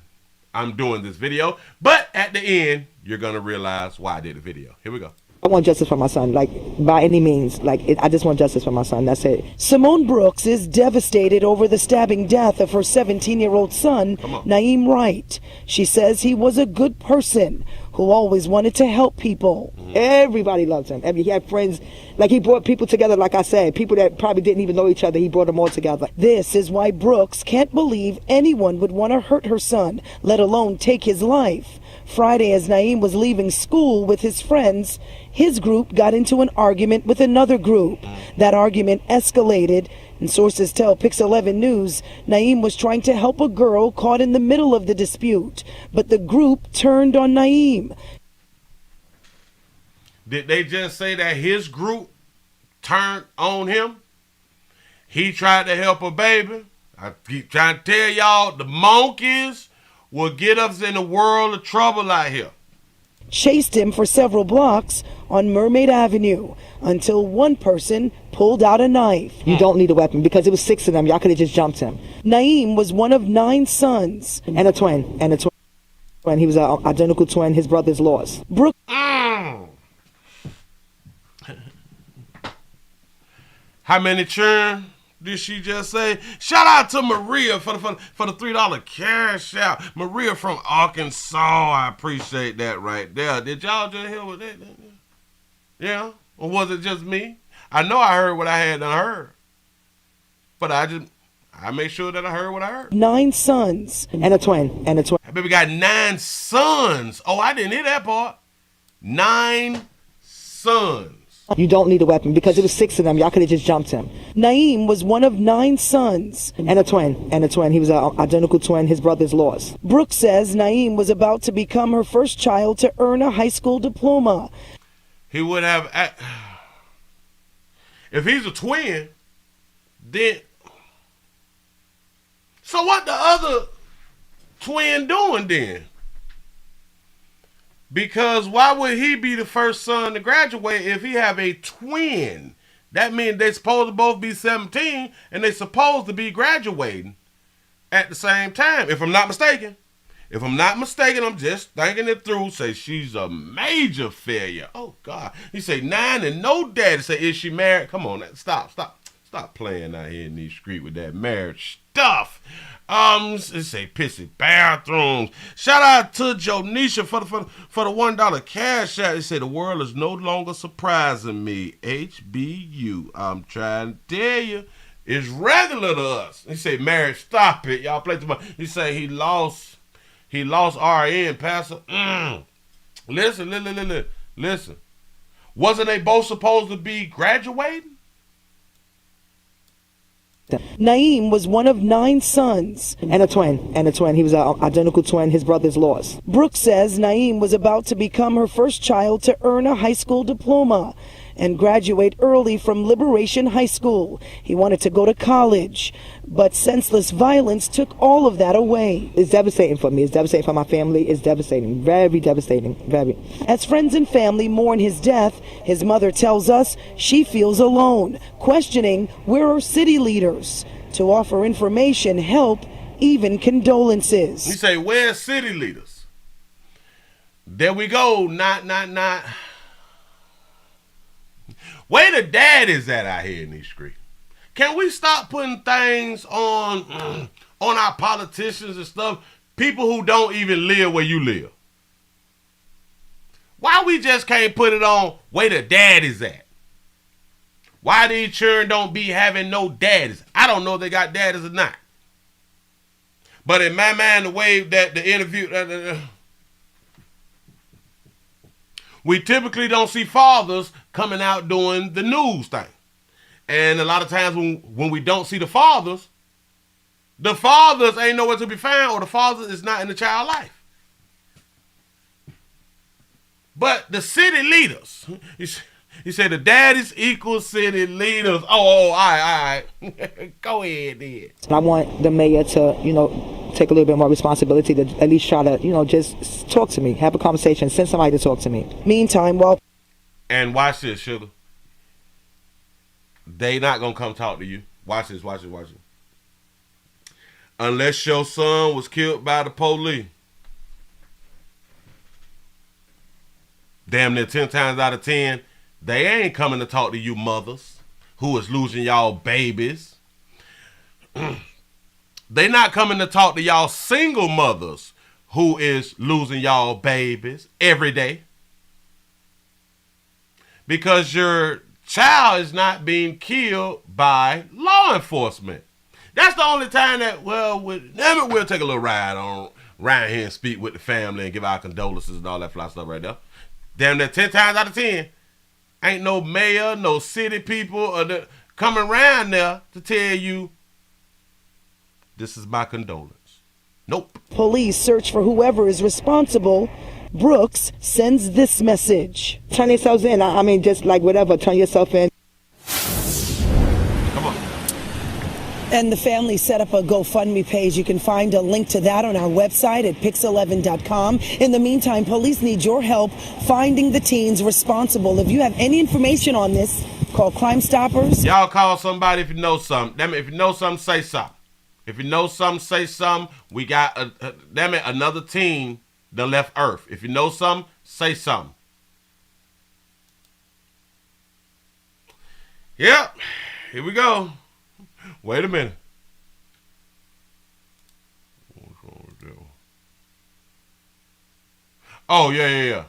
A: I'm doing this video. But at the end, you're going to realize why I did the video. Here we go.
P: I want justice for my son, like, by any means. I just want justice for my son. That's it. Simone Brooks is devastated over the stabbing death of her 17-year-old son, Naeem Wright. She says he was a good person who always wanted to help people. Everybody loves him. He had friends. Like, he brought people together, like I said. People that probably didn't even know each other, he brought them all together. This is why Brooks can't believe anyone would want to hurt her son, let alone take his life. Friday, as Naeem was leaving school with his friends, his group got into an argument with another group. That argument escalated, and sources tell Pix 11 News Naeem was trying to help a girl caught in the middle of the dispute, but the group turned on Naeem.
A: Did they just say that his group turned on him? He tried to help a baby. I keep trying to tell y'all, the monkeys will get us in a world of trouble out here.
P: Chased him for several blocks on Mermaid Avenue until one person pulled out a knife. You don't need a weapon because it was 6 of them. Y'all could have just jumped him. Naeem was one of 9 sons. And a twin. He was an identical twin. His brother's lost. Brooke.
A: How many children did she just say? Shout out to Maria for the $3 cash out. Maria from Arkansas. I appreciate that right there. Did y'all just hear what that? Yeah? Or was it just me? I know I heard what I had done heard. But I made sure that I heard what I heard.
P: 9 sons. And a twin.
A: I baby got 9 sons. Oh, I didn't hear that part. 9 sons.
P: You don't need a weapon because it was 6 of them. Y'all could have just jumped him. Naeem was one of 9 sons. And a twin. He was an identical twin. His brother's lost. Brooke says Naeem was about to become her first child to earn a high school diploma.
A: He would have, if he's a twin, then, so what the other twin doing then? Because why would he be the first son to graduate if he have a twin? That means they supposed to both be 17 and they supposed to be graduating at the same time. If I'm not mistaken, I'm just thinking it through. Say she's a major failure. Oh God. He say 9 and no daddy. Say, is she married? Come on, stop playing out here in these streets with that marriage stuff. It say pissy bathrooms. Shout out to Jonisha for the $1 cash out. It say the world is no longer surprising me. HBU. I'm trying to tell you, it's regular to us. He say marriage, stop it. Y'all play too much. He say he lost RN, Pastor. Listen. Wasn't they both supposed to be graduating?
P: Naeem was one of 9 sons. And a twin. He was an identical twin. His brother's lost. Brooks says Naeem was about to become her first child to earn a high school diploma and graduate early from Liberation High School. He wanted to go to college, but senseless violence took all of that away.
Q: It's devastating for me. It's devastating for my family. It's devastating. Very devastating. Very.
P: As friends and family mourn his death, his mother tells us she feels alone, questioning where are city leaders to offer information, help, even condolences.
A: We say, where's city leaders? There we go. Not. Where the dad is at out here in these streets? Can we stop putting things on our politicians and stuff? People who don't even live where you live. Why we just can't put it on where the dad is at? Why these children don't be having no daddies? I don't know if they got daddies or not. But in my mind, the way that the interview... we typically don't see fathers coming out doing the news thing. And a lot of times when we don't see the fathers ain't nowhere to be found, or the father is not in the child's life. But the city leaders, he said the daddies equal city leaders. Oh, all right. Go ahead, then.
Q: I want the mayor to, take a little bit more responsibility to at least try to, just talk to me, have a conversation, send somebody to talk to me.
P: Meantime, while...
A: And watch this, Sugar. They not going to come talk to you. Watch this. Unless your son was killed by the police. Damn near 10 times out of 10, they ain't coming to talk to you mothers who is losing y'all babies. They not coming to talk to y'all single mothers who is losing y'all babies every day. Because your child is not being killed by law enforcement. That's the only time that, we'll take a little ride around here and speak with the family and give our condolences and all that fly stuff right there. Damn near 10 times out of 10, ain't no mayor, no city people coming around there to tell you, this is my condolence. Nope.
P: Police search for whoever is responsible. Brooks sends this message.
Q: Turn yourselves in. I mean, just like whatever, turn yourself in.
A: Come on.
P: And the family set up a GoFundMe page. You can find a link to that on our website at pix11.com. In the meantime, police need your help finding the teens responsible. If you have any information on this, call Crime Stoppers.
A: Y'all call somebody if you know something. Damn it, if you know something, say something. If you know something, say something. We got, another team that left Earth. If you know something, say something. Yep, here we go. Wait a minute. What's wrong with that? Oh, yeah.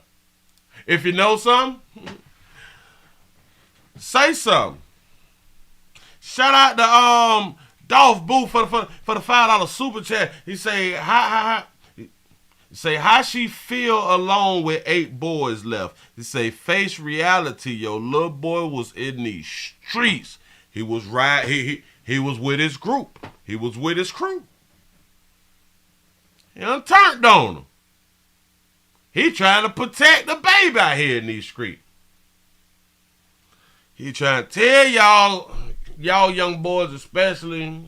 A: If you know something, say something. Shout out to Dolph Booth for the $5 super chat. He say how she feel alone with 8 boys left. He say face reality. Your little boy was in these streets. He was he was with his group. He was with his crew. He done turned on him. He trying to protect the baby out here in these streets. He trying to tell y'all young boys, especially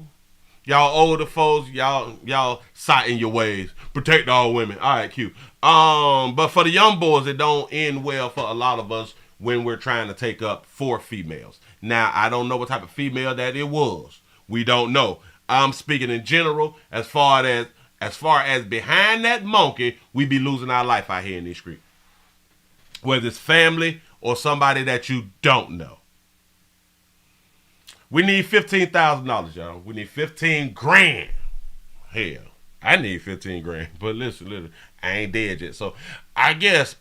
A: y'all older folks, y'all sight in your ways. Protect all women. All right, cute. But for the young boys, it don't end well for a lot of us when we're trying to take up 4 females. Now, I don't know what type of female that it was. We don't know. I'm speaking in general. As far as behind that monkey, we be losing our life out here in these streets. Whether it's family or somebody that you don't know. We need $15,000, y'all. We need 15 grand. Hell, I need 15 grand. But listen, I ain't dead yet. So I guess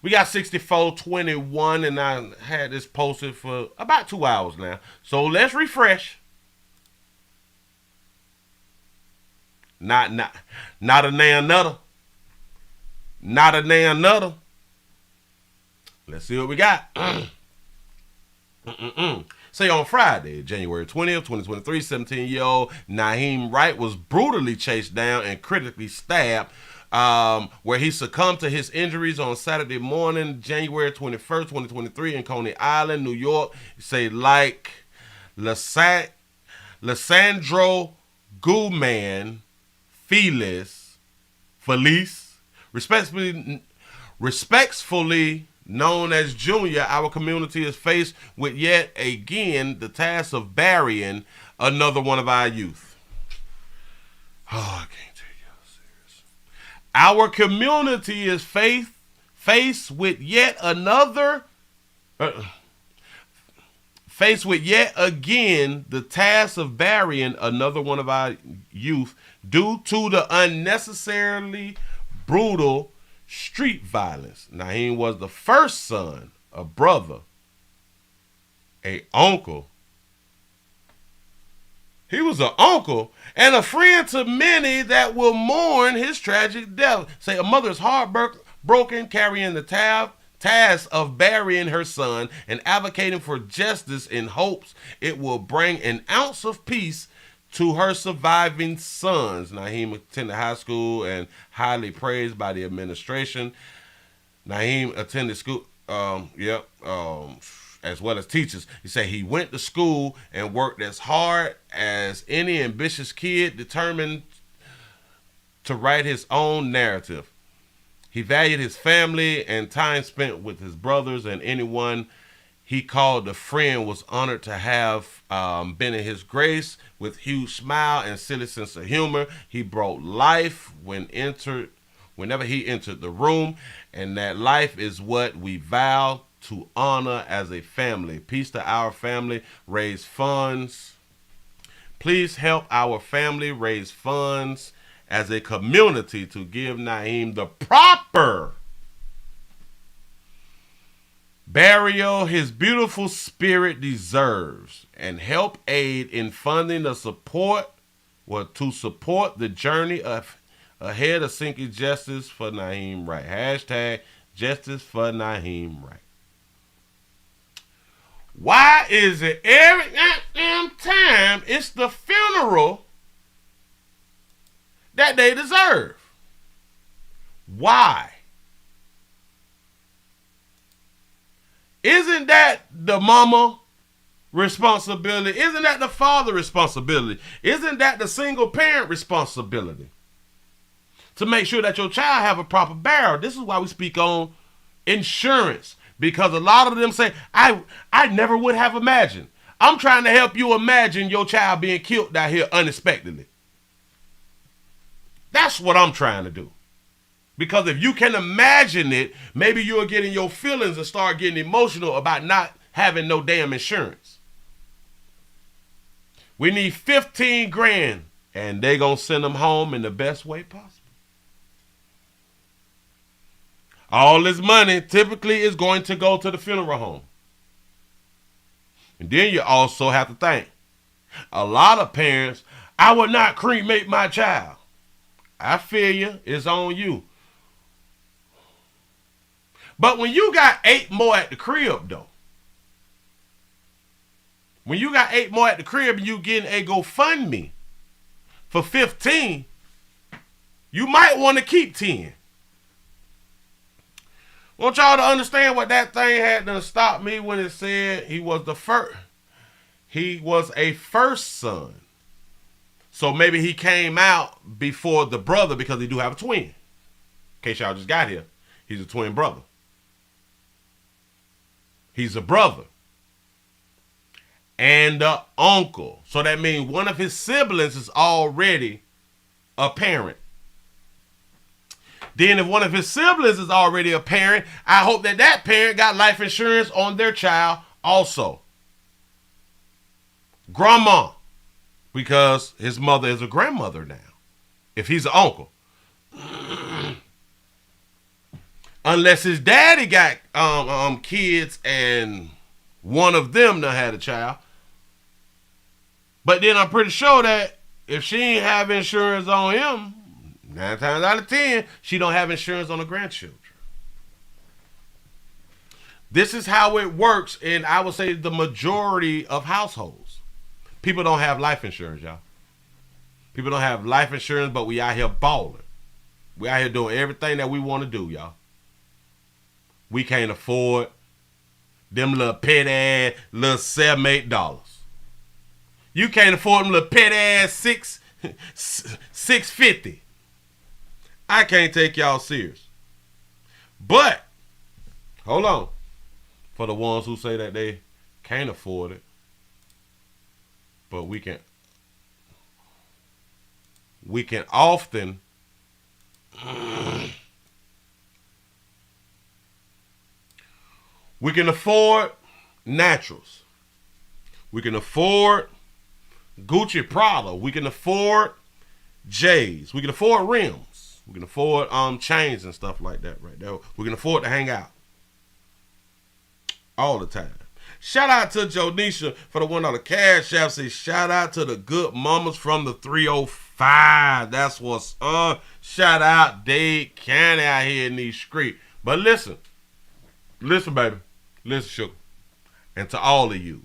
A: we got 6421, and I had this posted for about 2 hours now. So let's refresh. Not a nan nutter. Not a nan nutter. Let's see what we got. Say on Friday, January 20th, 2023, 17-year-old Naheem Wright was brutally chased down and critically stabbed, where he succumbed to his injuries on Saturday morning, January 21st, 2023, in Coney Island, New York. Say like Lysandro Guzman Felice, respectfully known as Junior, our community is faced with yet again the task of burying another one of our youth. Oh, I can't take y'all serious. Our community is faced with yet again the task of burying another one of our youth due to the unnecessarily brutal street violence. Naheem was the first son, a brother, a uncle. He was an uncle and a friend to many that will mourn his tragic death. Say a mother is heartbroken, carrying the task of burying her son and advocating for justice in hopes it will bring an ounce of peace to her surviving sons. Naheem attended high school and highly praised by the administration. Naheem attended school, as well as teachers. He said he went to school and worked as hard as any ambitious kid determined to write his own narrative. He valued his family and time spent with his brothers, and anyone he called a friend was honored to have been in his grace. With huge smile and silly sense of humor, he brought life whenever he entered the room, and that life is what we vow to honor as a family. Peace to our family. Raise funds. Please help our family raise funds as a community to give Naheem the proper burial his beautiful spirit deserves, and help aid in funding to support the journey ahead of seeking justice for Naheem Wright. Hashtag justice for Naheem Wright. Why is it every goddamn time it's the funeral that they deserve? Why? Isn't that the mama responsibility? Isn't that the father responsibility? Isn't that the single parent responsibility? To make sure that your child have a proper burial. This is why we speak on insurance. Because a lot of them say, I never would have imagined. I'm trying to help you imagine your child being killed out here unexpectedly. That's what I'm trying to do. Because if you can imagine it, maybe you'll get in your feelings and start getting emotional about not having no damn insurance. We need 15 grand, and they gonna send them home in the best way possible. All this money typically is going to go to the funeral home. And then you also have to think, a lot of parents, I would not cremate my child. I feel you, it's on you. But when you got 8 more at the crib, though, when you got 8 more at the crib and you getting a GoFundMe for 15, you might want to keep 10. I want y'all to understand what that thing had to stop me when it said he was the first. He was a first son. So maybe he came out before the brother because he do have a twin. In case y'all just got here, he's a twin brother. He's a brother and an uncle. So that means one of his siblings is already a parent. Then if one of his siblings is already a parent, I hope that that parent got life insurance on their child also. Grandma, because his mother is a grandmother now, if he's an uncle. Unless his daddy got kids and one of them done had a child. But then I'm pretty sure that if she ain't have insurance on him, 9 times out of 10, she don't have insurance on the grandchildren. This is how it works in, I would say, the majority of households. People don't have life insurance, y'all. People don't have life insurance, but we out here balling. We out here doing everything that we want to do, y'all. We can't afford them little petty little $7, $8. You can't afford them little petty $6.50. I can't take y'all serious. But hold on, for the ones who say that they can't afford it, but we can often we can afford naturals. We can afford Gucci Prada. We can afford J's. We can afford rims. We can afford chains and stuff like that right there. We can afford to hang out all the time. Shout out to Jonisha for the $1 cash app. Say shout out to the good mamas from the 305. That's what's up. Shout out Dade County out here in these streets. But listen, baby. Listen, sugar. And to all of yous.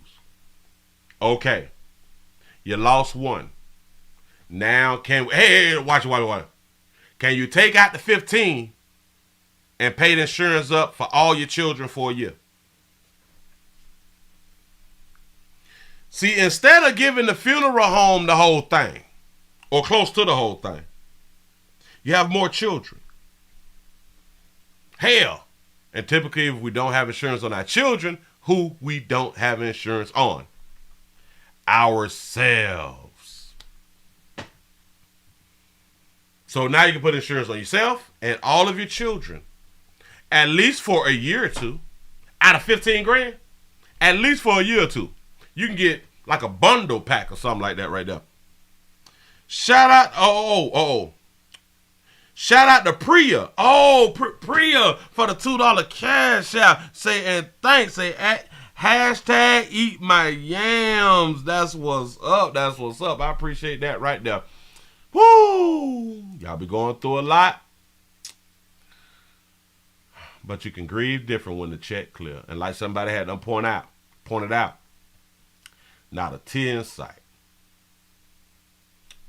A: Okay. You lost one. Now can we, hey, watch it. Can you take out the 15 and pay the insurance up for all your children for a year? See, instead of giving the funeral home the whole thing, or close to the whole thing, you have more children. Hell, and typically if we don't have insurance on our children, who we don't have insurance on? Ourselves. So now you can put insurance on yourself and all of your children, at least for a year or two, out of 15 grand, at least for a year or two. You can get like a bundle pack or something like that right there. Shout out, shout out to Priya. Priya for the $2 cash out. Say, and thanks, say, hashtag eat my yams. That's what's up. I appreciate that right there. Woo! Y'all be going through a lot. But you can grieve different when the check clear. And like somebody had them pointed out. Not a tear in sight.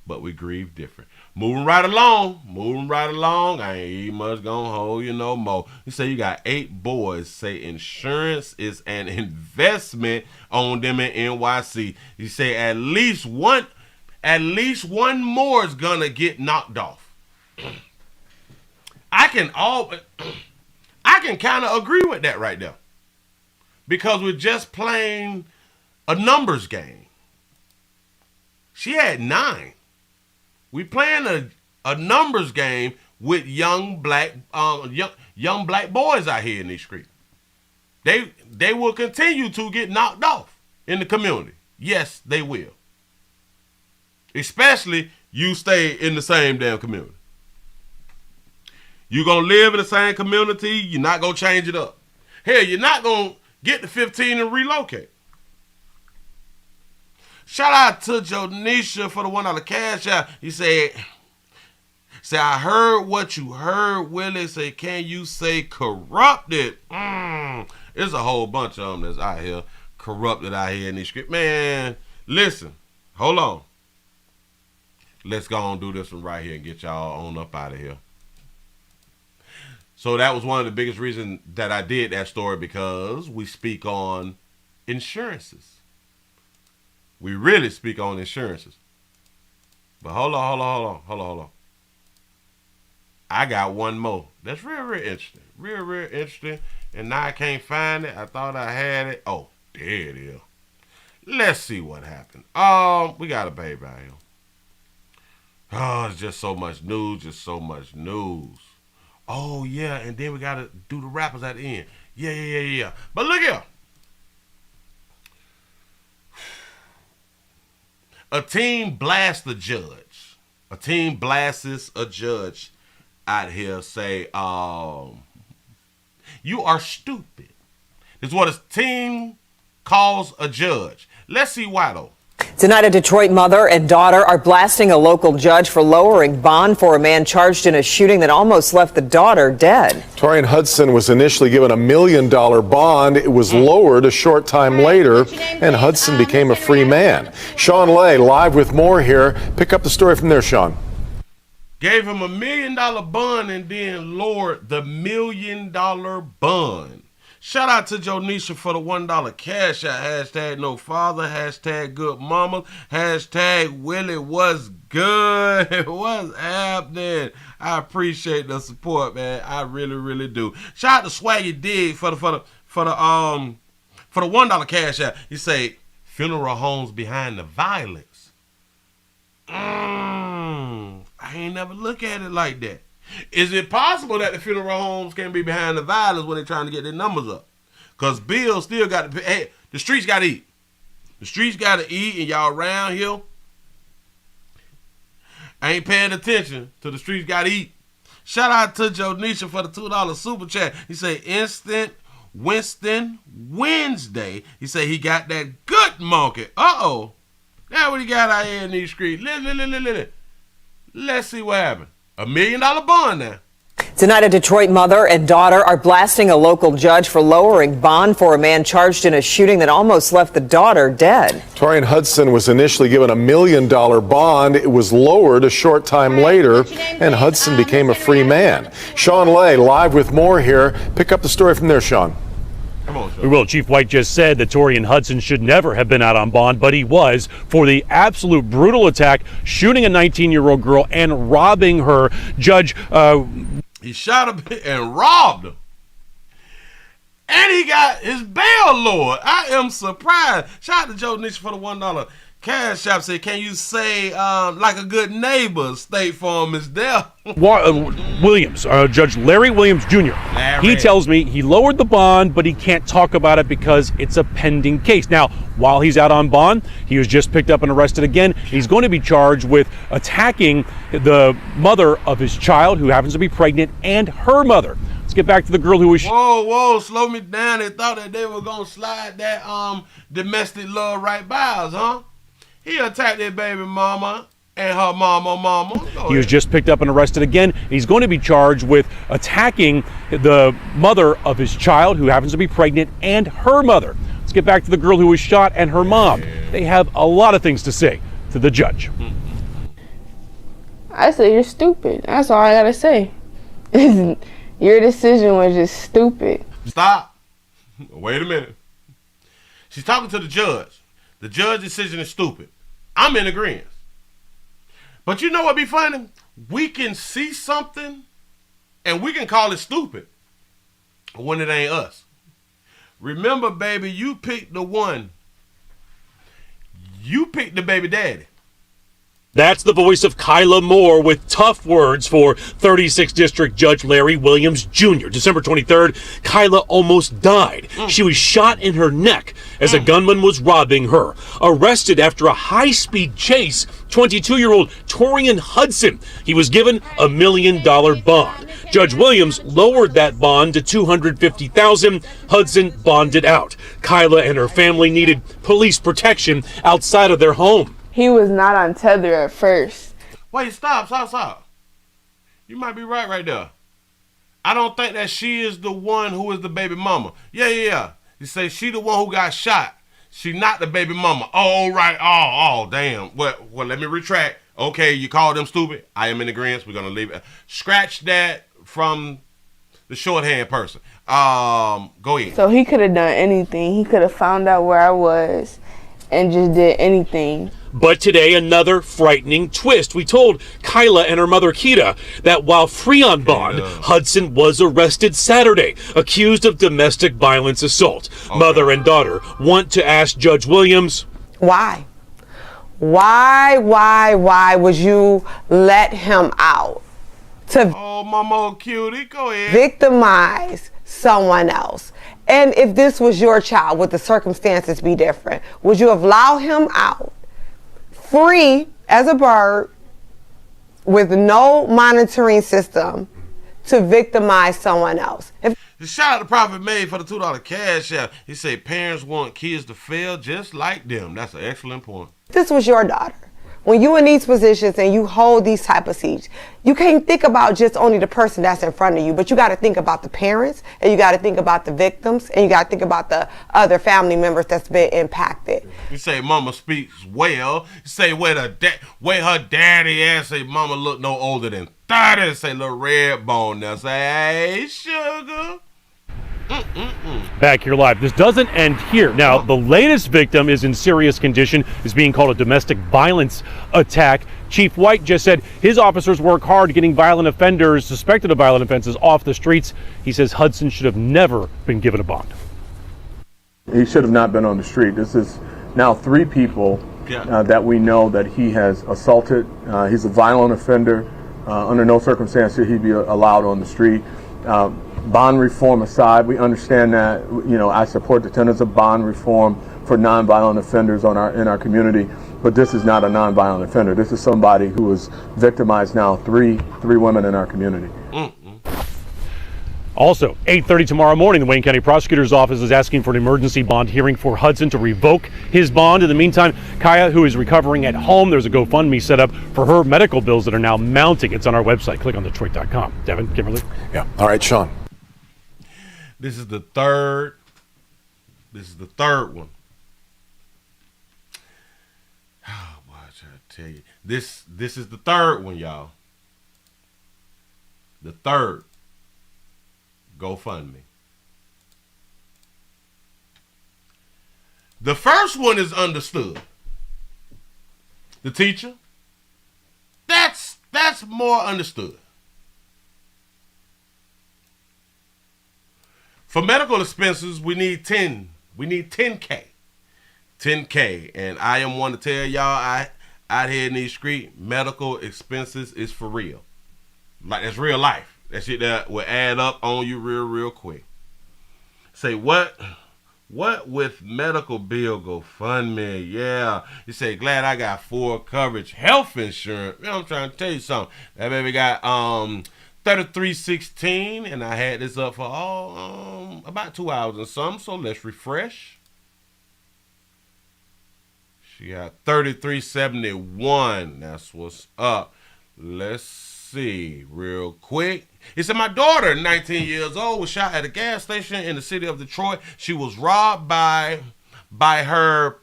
A: But we grieve different. Moving right along. I ain't even much gonna hold you no more. You say you got 8 boys. Say insurance is an investment on them in NYC. You say at least one more is gonna get knocked off. I can kind of agree with that right there. Because we're just playing a numbers game. She had 9. We playing a numbers game with young black boys out here in these streets. They will continue to get knocked off in the community. Yes, they will. Especially you stay in the same damn community. You're going to live in the same community. You're not going to change it up. Hell, you're not going to get the 15 and relocate. Shout out to Jonisha for the $1 cash out. He said, I heard what you heard, Willie. Say, can you say corrupted? There's a whole bunch of them that's out here, corrupted out here in these streets. Man, listen, hold on. Let's go on and do this one right here and get y'all on up out of here. So that was one of the biggest reasons that I did that story, because we speak on insurances. We really speak on insurances. But hold on. I got one more. That's real interesting. Real interesting. And now I can't find it. I thought I had it. Oh, there it is. Let's see what happened. We got a baby out here. Oh, it's just so much news. Oh, yeah, and then we got to do the rappers at the end. Yeah. But look here. A team blasts a judge. A team blasts a judge out here. Say, you are stupid. This is what a team calls a judge. Let's see why, though.
R: Tonight, a Detroit mother and daughter are blasting a local judge for lowering bond for a man charged in a shooting that almost left the daughter dead.
S: Torian Hudson was initially given $1 million bond. It was lowered a short time later, and Hudson became a free man. Sean Lay live with more here. Pick up the story from there, Sean.
A: Gave him $1 million bond and then lowered the $1 million bond. Shout out to Jonisha for the $1 cash out. Hashtag no father. Hashtag good mama. Hashtag Willie was good. What's happening? I appreciate the support, man. I really, really do. Shout out to Swaggy Dig for the $1 cash out. He say funeral homes behind the violence. I ain't never look at it like that. Is it possible that the funeral homes can be behind the violence when they're trying to get their numbers up? Because bills still got to pay. Hey, the streets got to eat. The streets got to eat, and y'all around here ain't paying attention to the streets got to eat. Shout out to Jonisha for the $2 super chat. He say Instant Winston Wednesday. He say he got that good monkey. Uh-oh. That's what he got out here in these streets. Let's see what happened. $1 million bond now.
R: Tonight, a Detroit mother and daughter are blasting a local judge for lowering bond for a man charged in a shooting that almost left the daughter dead.
S: Torian Hudson was initially given $1 million bond. It was lowered a short time later, and Hudson became a free man. Sean Lay live with more here. Pick up the story from there, Sean.
T: We will. Chief White just said that Torian Hudson should never have been out on bond, but he was for the absolute brutal attack, shooting a 19-year-old girl and robbing her. Judge,
A: he shot her and robbed her. And he got his bail lowered. I am surprised. Shout out to Joe Nisha for the $1 cash shop. Said, can you say like a good neighbor, State Farm is there?
T: Williams, Judge Larry Williams Jr. He tells me he lowered the bond, but he can't talk about it because it's a pending case. Now, while he's out on bond, he was just picked up and arrested again. He's going to be charged with attacking the mother of his child, who happens to be pregnant, and her mother. Let's get back to the girl who was...
A: Whoa, slow me down. They thought that they were going to slide that domestic love right by us, huh? He attacked their baby mama and her mama.
T: He was just picked up and arrested again. He's going to be charged with attacking the mother of his child, who happens to be pregnant, and her mother. Let's get back to the girl who was shot and her mom. They have a lot of things to say to the judge.
U: I say you're stupid. That's all I gotta say. Your decision was just stupid.
A: Stop. Wait a minute. She's talking to the judge. The judge's decision is stupid. I'm in agreement. But you know what'd be funny? We can see something and we can call it stupid when it ain't us. Remember, baby, you picked the one. You picked the baby daddy.
T: That's the voice of Kyla Moore with tough words for 36th District Judge Larry Williams Jr. December 23rd, Kyla almost died. She was shot in her neck as a gunman was robbing her. Arrested after a high-speed chase, 22-year-old Torian Hudson. He was given $1 million bond. Judge Williams lowered that bond to $250,000. Hudson bonded out. Kyla and her family needed police protection outside of their home.
U: He was not on tether at first.
A: Wait, stop. You might be right there. I don't think that she is the one who is the baby mama. Yeah. You say she the one who got shot. She not the baby mama. Oh, right. Oh, damn. Well, let me retract. Okay, you called them stupid. I am in agreement. We're going to leave it. Scratch that from the shorthand person. Go ahead.
U: So he could have done anything. He could have found out where I was and just did anything.
T: But today, another frightening twist. We told Kyla and her mother, Keita, that while free on bond, Hudson was arrested Saturday, accused of domestic violence assault. Okay. Mother and daughter want to ask Judge Williams,
V: why? Why would you let him out to
A: mama cutie, go ahead.
V: Victimize someone else? And if this was your child, would the circumstances be different? Would you have allowed him out free as a bird with no monitoring system to victimize someone else?
A: Shout out to Prophet Made for the $2 cash app. He said parents want kids to fail just like them. That's an excellent point.
V: This was your daughter. When you in these positions and you hold these type of seats, you can't think about just only the person that's in front of you, but you got to think about the parents, and you got to think about the victims, and you got to think about the other family members that's been impacted.
A: You say mama speaks well. You say where her daddy ass say mama look no older than 30. Say little red bone now. Say, hey, sugar.
T: Back here live. This doesn't end here. Now, the latest victim is in serious condition, is being called a domestic violence attack. Chief White just said his officers work hard getting violent offenders, suspected of violent offenses, off the streets. He says Hudson should have never been given a bond.
B: He should have not been on the street. This is now 3 people that we know that he has assaulted. He's a violent offender. Under no circumstance should he be allowed on the street. Bond reform aside, we understand that, I support the tenets of bond reform for nonviolent offenders in our community, but this is not a nonviolent offender. This is somebody who was victimized now, three women in our community.
T: Also, 8:30 tomorrow morning, the Wayne County Prosecutor's Office is asking for an emergency bond hearing for Hudson to revoke his bond. In the meantime, Kaya, who is recovering at home, there's a GoFundMe set up for her medical bills that are now mounting. It's on our website. Click on Detroit.com. Devin, Kimberly?
S: Yeah. All right, Sean.
A: This is the third one. Oh, boy, I try to tell you. This is the third one, y'all. The third GoFundMe. The first one is understood. The teacher, that's more understood. For medical expenses, we need 10. We need 10K. 10K. And I am one to tell y'all, out here in these streets, medical expenses is for real. Like, that's real life. That shit that will add up on you real quick. Say, what with medical bill GoFundMe? Yeah. You say, glad I got full coverage health insurance. I'm trying to tell you something. That baby got 3316, and I had this up for about 2 hours and some, so let's refresh. She got 3371. That's what's up. Let's see real quick. It said my daughter, 19 years old, was shot at a gas station in the city of Detroit. She was robbed by her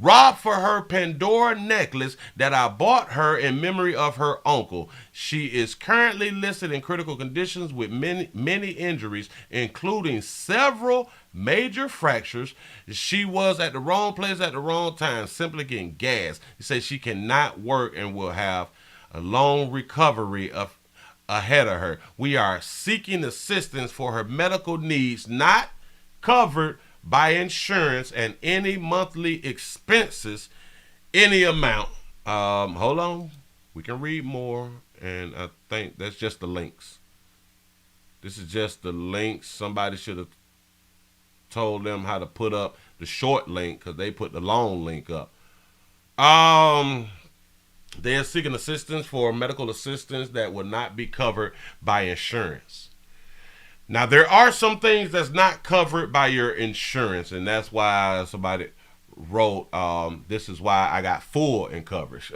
A: robbed for her Pandora necklace that I bought her in memory of her uncle. She is currently listed in critical conditions with many injuries, including several major fractures. She was at the wrong place at the wrong time, simply getting gas. He says she cannot work and will have a long recovery ahead of her. We are seeking assistance for her medical needs, not covered by insurance, and any monthly expenses, any amount. Hold on, we can read more, and I think that's just the links. This is just the links. Somebody should have told them how to put up the short link, because they put the long link up. They are seeking assistance for medical assistance that will not be covered by insurance. Now, there are some things that's not covered by your insurance, and that's why somebody wrote, this is why I got full in coverage,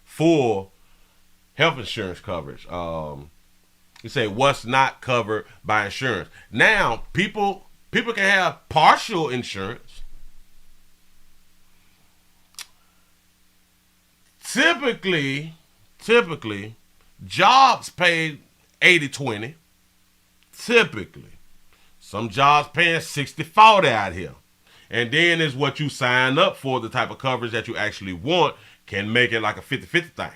A: full health insurance coverage. You say, what's not covered by insurance? Now, people can have partial insurance. Typically, jobs pay 80-20. Typically. Some jobs paying 60-40 out here. And then is what you sign up for, the type of coverage that you actually want, can make it like a 50-50 thing.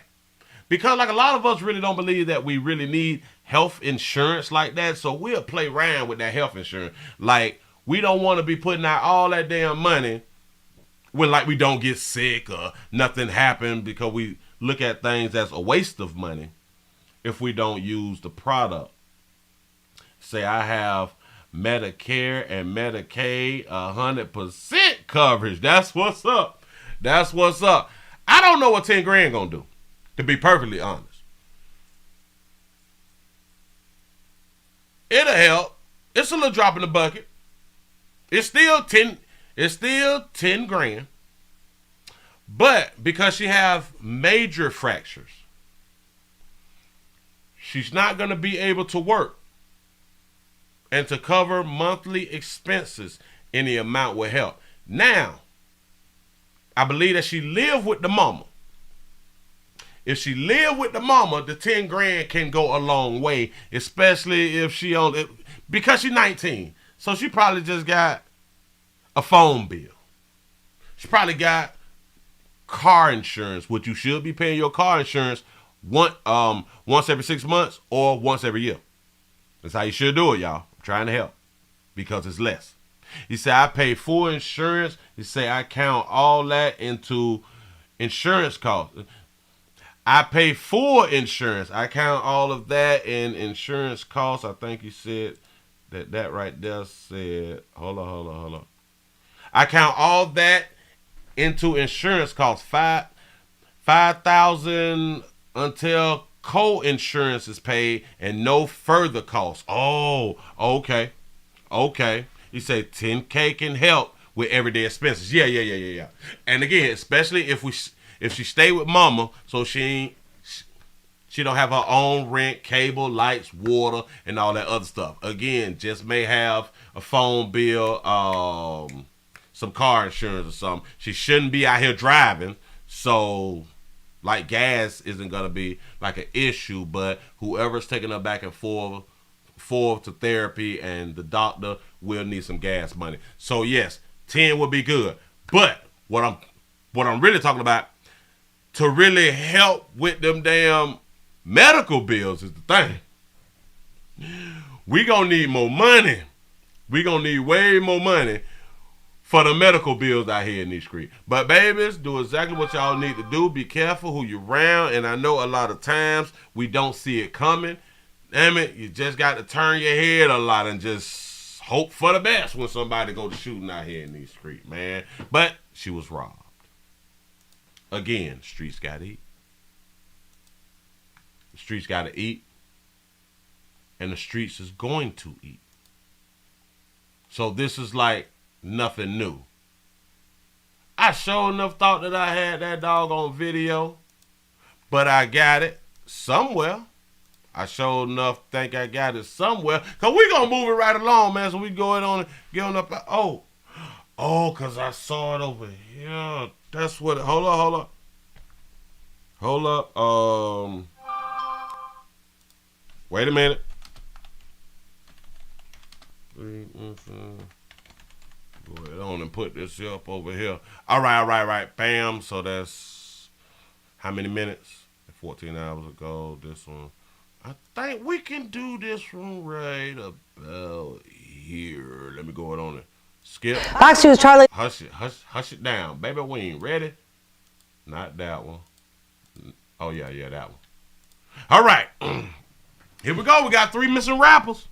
A: Because like a lot of us really don't believe that we really need health insurance like that, so we'll play around with that health insurance. Like, we don't want to be putting out all that damn money when like we don't get sick or nothing happened, because we look at things as a waste of money if we don't use the product. Say I have Medicare and Medicaid 100% coverage. That's what's up. That's what's up. I don't know what 10 grand gonna do, to be perfectly honest. It'll help. It's a little drop in the bucket. It's still 10. It's still 10 grand. But because she have major fractures, she's not going to be able to work. And to cover monthly expenses, any amount will help. Now, I believe that she live with the mama. If she live with the mama, the 10 grand can go a long way, especially if she on it, because she's 19. So she probably just got a phone bill. She probably got car insurance, which you should be paying your car insurance once every 6 months or once every year. That's how you should do it, y'all. I'm trying to help because it's less. He said, I pay full insurance. He said, I count all that into insurance costs. I pay full insurance. I count all of that in insurance costs. I think he said that right there said, hold on. I count all that into insurance costs. $5,000 until co-insurance is paid and no further costs. Oh, okay. You say 10K can help with everyday expenses. Yeah. And again, especially if she stay with mama, so she don't have her own rent, cable, lights, water, and all that other stuff. Again, just may have a phone bill, some car insurance or something. She shouldn't be out here driving, so like gas isn't gonna be like an issue. But whoever's taking her back and forth to therapy and the doctor will need some gas money. So yes, 10 would be good. But what I'm really talking about, to really help with them damn medical bills is the thing. We gonna need more money. We gonna need way more money for the medical bills out here in these streets. But babies, do exactly what y'all need to do. Be careful who you around. And I know a lot of times we don't see it coming. Damn it, you just got to turn your head a lot and just hope for the best when somebody go to shooting out here in these streets, man. But she was robbed. Again, streets got to eat. The streets got to eat. And the streets is going to eat. So this is like nothing new. I sure enough thought that I had that dog on video, but I got it somewhere. I sure enough think I got it somewhere, because we going to move it right along, man, so we going on, get on up. Oh, because I saw it over here. That's what, hold up. Wait a minute. Go ahead on and put this up over here. All right. Bam. So that's how many minutes? 14 hours ago. This one. I think we can do this one right about here. Let me go ahead on and skip.
M: Fox News, Charlie.
A: Hush it down. Baby, we ain't ready. Not that one. Oh, yeah, that one. All right. Here we go. We got 3 missing rappers.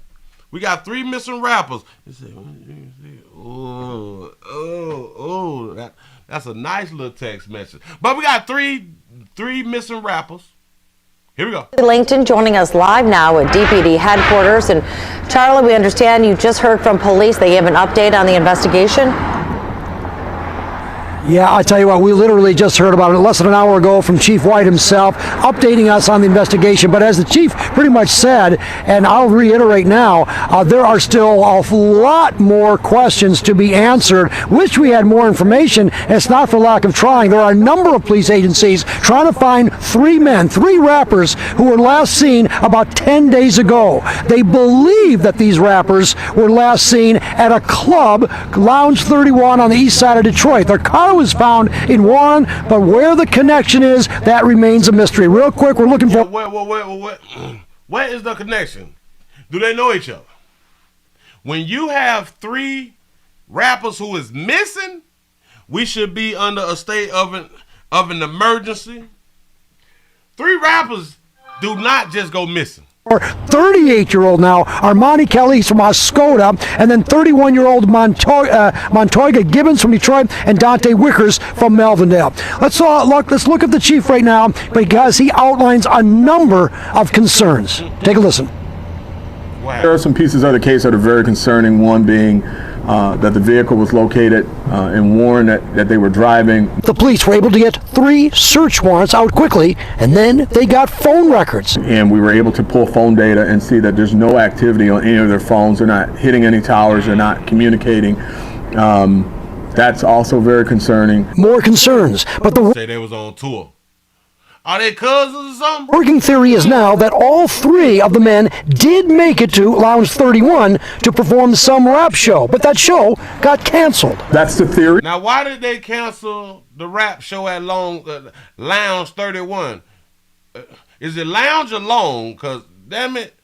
A: That's a nice little text message. But we got three missing rappers. Here we go.
M: Langton joining us live now at DPD headquarters. And Charlie, we understand you just heard from police. They gave an update on the investigation.
C: Yeah, I tell you what, we literally just heard about it less than an hour ago from Chief White himself, updating us on the investigation. But as the chief pretty much said, and I'll reiterate now, there are still a lot more questions to be answered. Wish we had more information, and it's not for lack of trying. There are a number of police agencies trying to find 3 rappers who were last seen about 10 days ago. They believe that these rappers were last seen at a club, Lounge 31 on the east side of Detroit. Their car was found in Warren, but where the connection is, that remains a mystery. Real quick, we're looking for...
A: Where is the connection? Do they know each other? When you have 3 rappers who is missing, we should be under a state of an emergency. 3 rappers do not just go missing.
C: 38-year-old now, Armani Kelly's from Oscoda, and then 31-year-old Montoya Gibbons from Detroit, and Dante Wickers from Melvindale. Let's look at the chief right now, because he outlines a number of concerns. Take a listen.
B: There are some pieces of the case that are very concerning. One being that the vehicle was located and warned that they were driving.
C: The police were able to get 3 search warrants out quickly, and then they got phone records.
B: And we were able to pull phone data and see that there's no activity on any of their phones. They're not hitting any towers. They're not communicating. That's also very concerning.
C: More concerns, but the
A: say they was on tour. Are they cousins or something?
C: working theory is now that all 3 of the men did make it to Lounge 31 to perform some rap show, but that show got canceled.
B: That's the theory.
A: Now, why did they cancel the rap show at Lounge 31? Is it Lounge or Long? Because, damn it,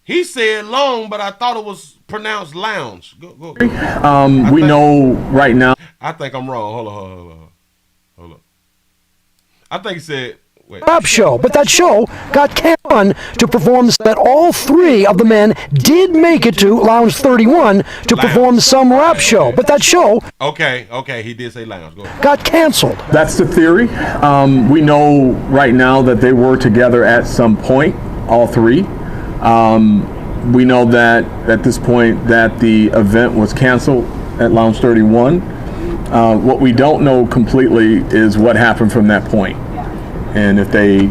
A: he said Long, but I thought it was pronounced Lounge. Go.
B: We know right now.
A: I think I'm wrong. Hold on. I think he said
C: Rap show, but that show got canceled to perform that all 3 of the men did make it to Lounge 31 to perform some rap show, but that show
A: he did say Lounge. Go ahead.
C: got canceled.
B: That's the theory. We know right now that they were together at some point, all 3. We know that at this point that the event was canceled at Lounge 31. What we don't know completely is what happened from that point, and if they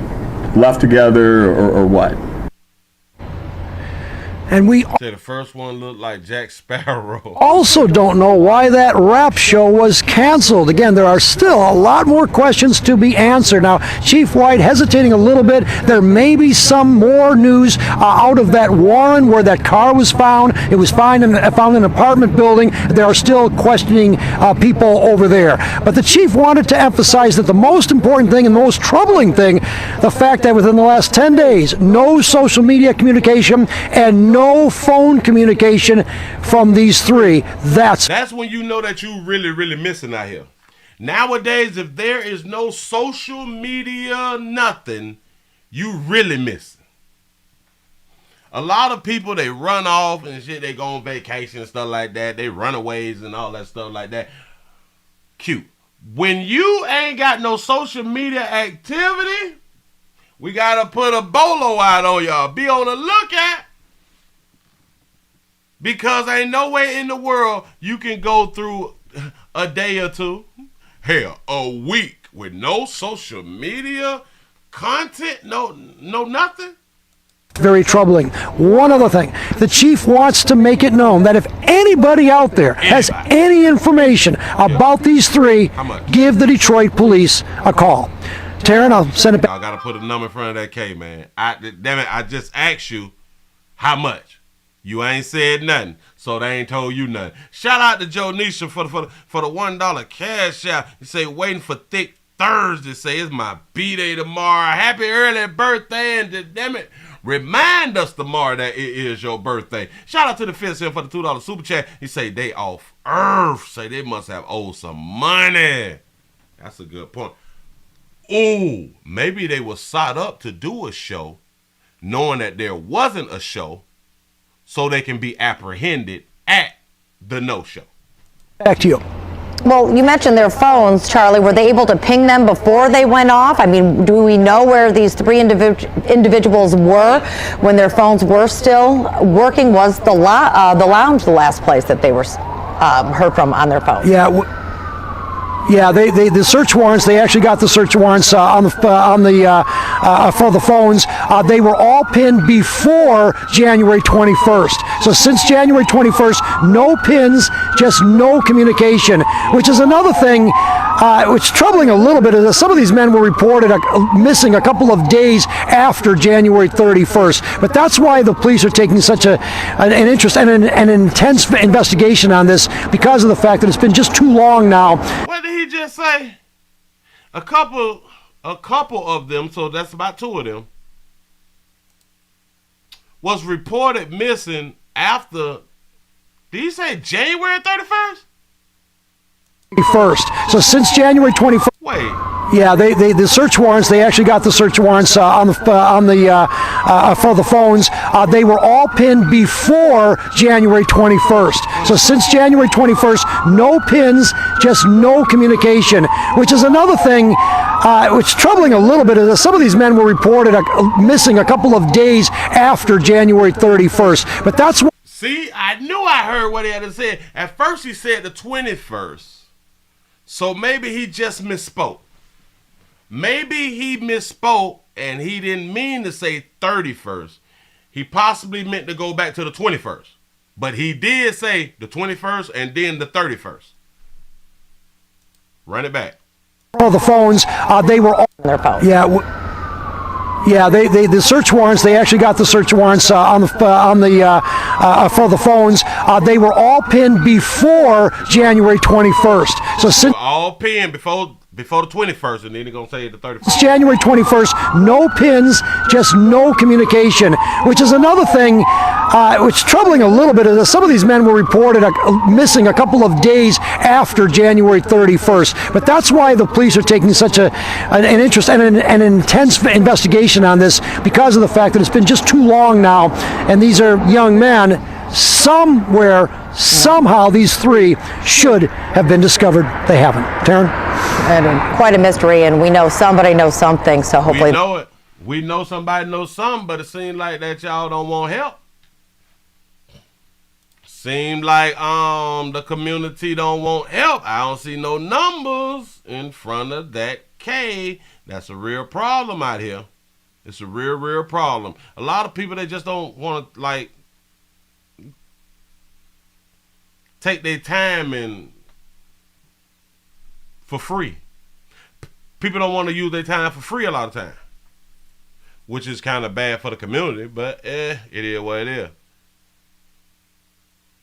B: left together or what.
C: And we
A: Say the first one looked like Jack Sparrow.
C: also don't know why that rap show was canceled. Again, there are still a lot more questions to be answered. Now, Chief White hesitating a little bit. There may be some more news out of that Warren where that car was found. It was found in an apartment building. There are still questioning people over there. But the chief wanted to emphasize that the most important thing and the most troubling thing, the fact that within the last 10 days, no social media communication and no phone communication from these 3.
A: That's when you know that you really missing out here. Nowadays, if there is no social media, nothing, you really missing. A lot of people, they run off and shit, they go on vacation and stuff like that. They runaways and all that stuff like that. Cute. When you ain't got no social media activity, we gotta put a bolo out on y'all. Be on the lookout. Because ain't no way in the world you can go through a day or 2, hell, a week with no social media content, no nothing.
C: Very troubling. One other thing, the chief wants to make it known that if anybody out there has any information about these 3, give the Detroit police a call. Taryn, I'll send it back.
A: I gotta put a number in front of that K, man. Damn it, I just asked you how much. You ain't said nothing, so they ain't told you nothing. Shout out to Joe Nisha for the $1 cash out. You say waiting for Thick Thursday. Say it's my B-Day tomorrow. Happy early birthday, and damn it, remind us tomorrow that it is your birthday. Shout out to the Fence here for the $2 super chat. He say they off Earth. Say they must have owed some money. That's a good point. Ooh, maybe they were sought up to do a show, knowing that there wasn't a show, so they can be apprehended at the no-show.
C: Back to you.
M: Well, you mentioned their phones, Charlie. Were they able to ping them before they went off? I mean, do we know where these 3 individuals were when their phones were still working? Was the lounge the last place that they were heard from on their phone?
C: Yeah, the search warrants. They actually got the search warrants for the phones. They were all pinned before January 21st. So since January 21st, no pins, just no communication. Which is another thing, which is troubling a little bit. Is that some of these men were reported missing a couple of days after January 31st. But that's why the police are taking such an interest and an intense investigation on this, because of the fact that it's been just too long now.
A: What did he just say? A couple of them, so that's about 2 of them, was reported missing after, did he say January 31st?
C: So since January 21st.
A: Wait.
C: Yeah, the search warrants. They actually got the search warrants for the phones. They were all pinned before January 21st. So since January 21st, no pins, just no communication. Which is another thing, what's troubling a little bit is that some of these men were reported missing a couple of days after January 31st. But that's what.
A: See, I knew I heard what he had to say. At first he said the 21st. So maybe he just misspoke. Maybe he misspoke and he didn't mean to say 31st. He possibly meant to go back to the 21st. But he did say the 21st and then the 31st. Run it back.
C: All the phones, they were all
M: on their phones.
C: Yeah, they the search warrants. They actually got the search warrants for the phones. They were all pinned before January 21st. So since
A: all pinned before the 21st, and then they're gonna say the 31st.
C: It's January 21st. No pins, just no communication. Which is another thing. What's troubling a little bit is that some of these men were reported missing a couple of days after January 31st. But that's why the police are taking such an interest and an intense investigation on this, because of the fact that it's been just too long now, and these are young men. Somewhere, somehow, these three should have been discovered. They haven't. Taryn?
M: And quite a mystery, and we know somebody knows something, so hopefully.
A: We know it. We know somebody knows something, but it seems like that y'all don't want help. Seem like the community don't want help. I don't see no numbers in front of that K. That's a real problem out here. It's a real problem. A lot of people, they just don't want to like take their time and for free. People don't want to use their time for free a lot of time, which is kind of bad for the community, but it is what it is.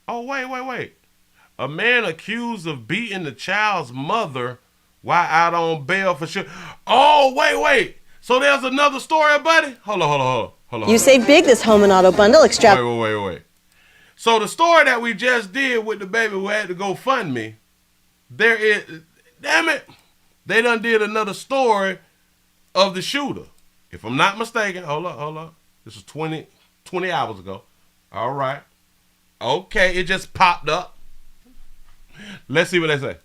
A: Oh, wait. A man accused of beating the child's mother while out on bail for sure. Oh, wait. So there's another story, buddy? Hold on.
D: You say big this home and auto bundle extravaganza.
A: Wait. So the story that we just did with the baby who had to go fund me, there is, damn it, they done did another story of the shooter. If I'm not mistaken, hold up. This was 20 hours ago. All right. Okay, it just popped up. Let's see what they say.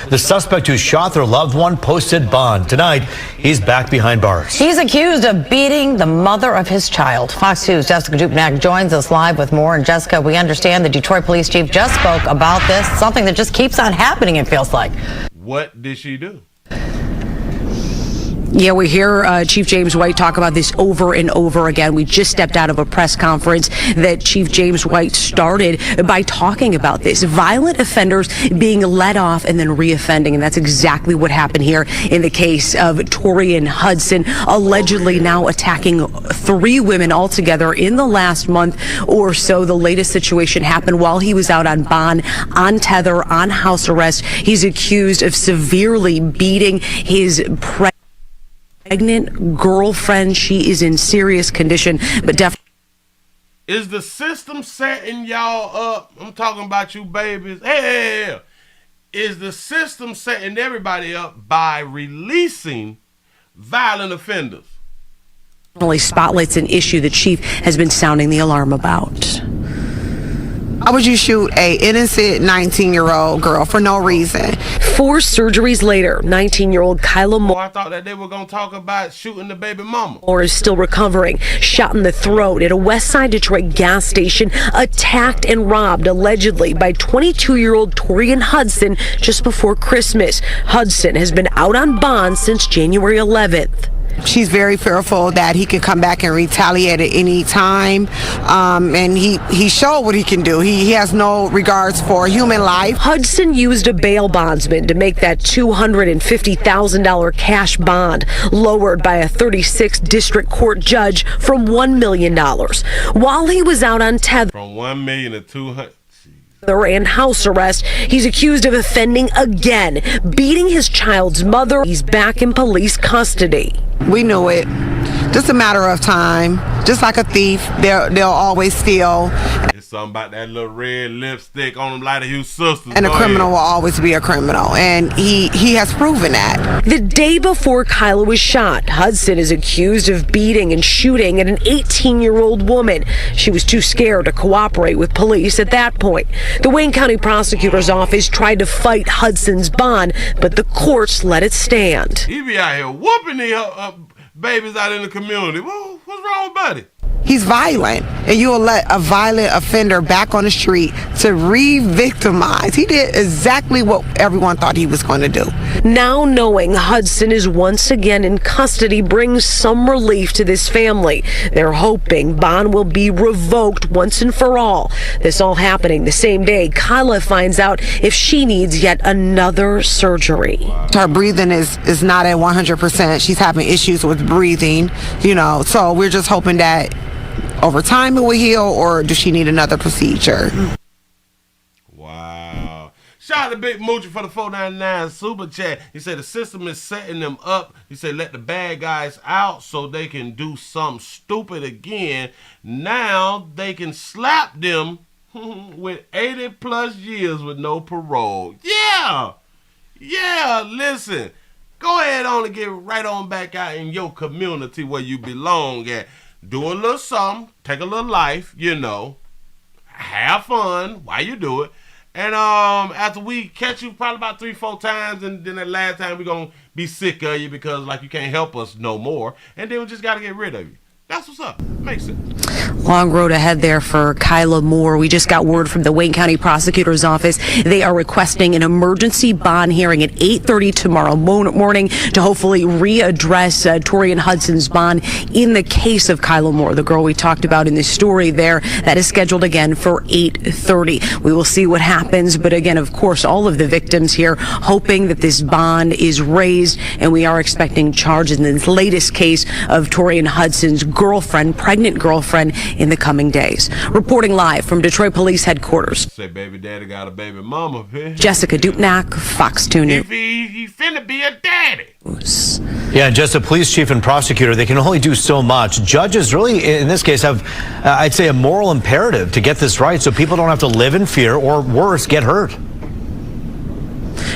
E: The suspect who shot their loved one posted bond. Tonight, he's back behind bars.
M: He's accused of beating the mother of his child. Fox News' Jessica Dupnack joins us live with more. And Jessica, we understand the Detroit police chief just spoke about this, something that just keeps on happening, it feels like.
A: What did she do?
W: Yeah, we hear Chief James White talk about this over and over again. We just stepped out of a press conference that Chief James White started by talking about this. Violent offenders being let off and then reoffending, and that's exactly what happened here in the case of Torian Hudson, allegedly now attacking 3 women altogether in the last month or so. The latest situation happened while he was out on bond, on tether, on house arrest. He's accused of severely beating his pregnant girlfriend. She is in serious condition, but definitely.
A: Is the system setting y'all up? I'm talking about you babies. Hey. Is the system setting everybody up by releasing violent offenders?
W: Spotlights an issue the chief has been sounding the alarm about.
V: How would you shoot a innocent 19-year-old girl for no reason?
W: 4 surgeries later, 19-year-old K8lled Moore.
A: I thought that they were going to talk about shooting the baby mama.
W: Moore is still recovering, shot in the throat at a West Side Detroit gas station, attacked and robbed allegedly by 22-year-old Torian Hudson just before Christmas. Hudson has been out on bond since January 11th.
V: She's very fearful that he could come back and retaliate at any time, and he showed what he can do. He has no regards for human life.
W: Hudson used a bail bondsman to make that $250,000 cash bond, lowered by a 36th district court judge from $1 million. While he was out on tether
A: from $1 million to $200,000.
W: And house arrest, he's accused of offending again, beating his child's mother. He's back in police custody.
V: We knew it. Just a matter of time. Just like a thief, they'll always steal.
A: It something about that little red lipstick on them Lighter Hue sisters.
V: And a criminal will always be a criminal, and he has proven that.
O: The day before Kyla was shot, Hudson is accused of beating and shooting at an 18-year-old woman. She was too scared to cooperate with police at that point. The Wayne County Prosecutor's Office tried to fight Hudson's bond, but the courts let it stand.
A: He be out here whooping the babies out in the community. What's wrong, buddy?
V: He's violent, and you will let a violent offender back on the street to re-victimize. He did exactly what everyone thought he was going to do.
O: Now knowing Hudson is once again in custody brings some relief to this family. They're hoping bond will be revoked once and for all. This all happening the same day Kyla finds out if she needs yet another surgery.
V: Her breathing is not at 100%. She's having issues with breathing, so we're just hoping that over time it will heal, or does she need another procedure?
A: Wow. Shout out to Big Moochie for the $4.99 super chat. He said the system is setting them up. He said let the bad guys out so they can do something stupid again. Now they can slap them with 80 plus years with no parole. Yeah, listen. Go ahead on and get right on back out in your community where you belong at. Do a little something, take a little life, have fun while you do it. And after we catch you probably about 3-4 times, and then that last time we're going to be sick of you because like you can't help us no more. And then we just got to get rid of you. That's what's up. Makes sense.
W: Long road ahead there for Kyla Moore. We just got word from the Wayne County Prosecutor's Office. They are requesting an emergency bond hearing at 8:30 tomorrow morning to hopefully readdress Torian Hudson's bond in the case of Kyla Moore, the girl we talked about in this story there. That is scheduled again for 8:30. We will see what happens. But again, of course, all of the victims here hoping that this bond is raised, and we are expecting charges in this latest case of Torian Hudson's pregnant girlfriend, in the coming days. Reporting live from Detroit Police Headquarters.
A: Say baby daddy got a baby mama, bitch.
W: Jessica Dupnack, Fox 2 News.
A: He finna be a daddy.
E: Yeah, just a police chief and prosecutor, they can only do so much. Judges really, in this case, have, I'd say, a moral imperative to get this right so people don't have to live in fear or, worse, get hurt.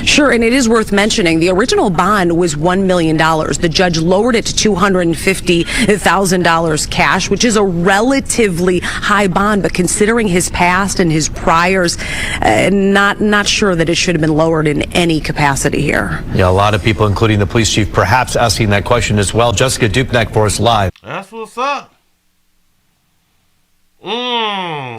W: Sure, and it is worth mentioning the original bond was $1 million. The judge lowered it to $250,000 cash, which is a relatively high bond, but considering his past and his priors, not sure that it should have been lowered in any capacity here.
E: Yeah, a lot of people, including the police chief, perhaps asking that question as well. Jessica Dupnack for us live.
A: That's what's up.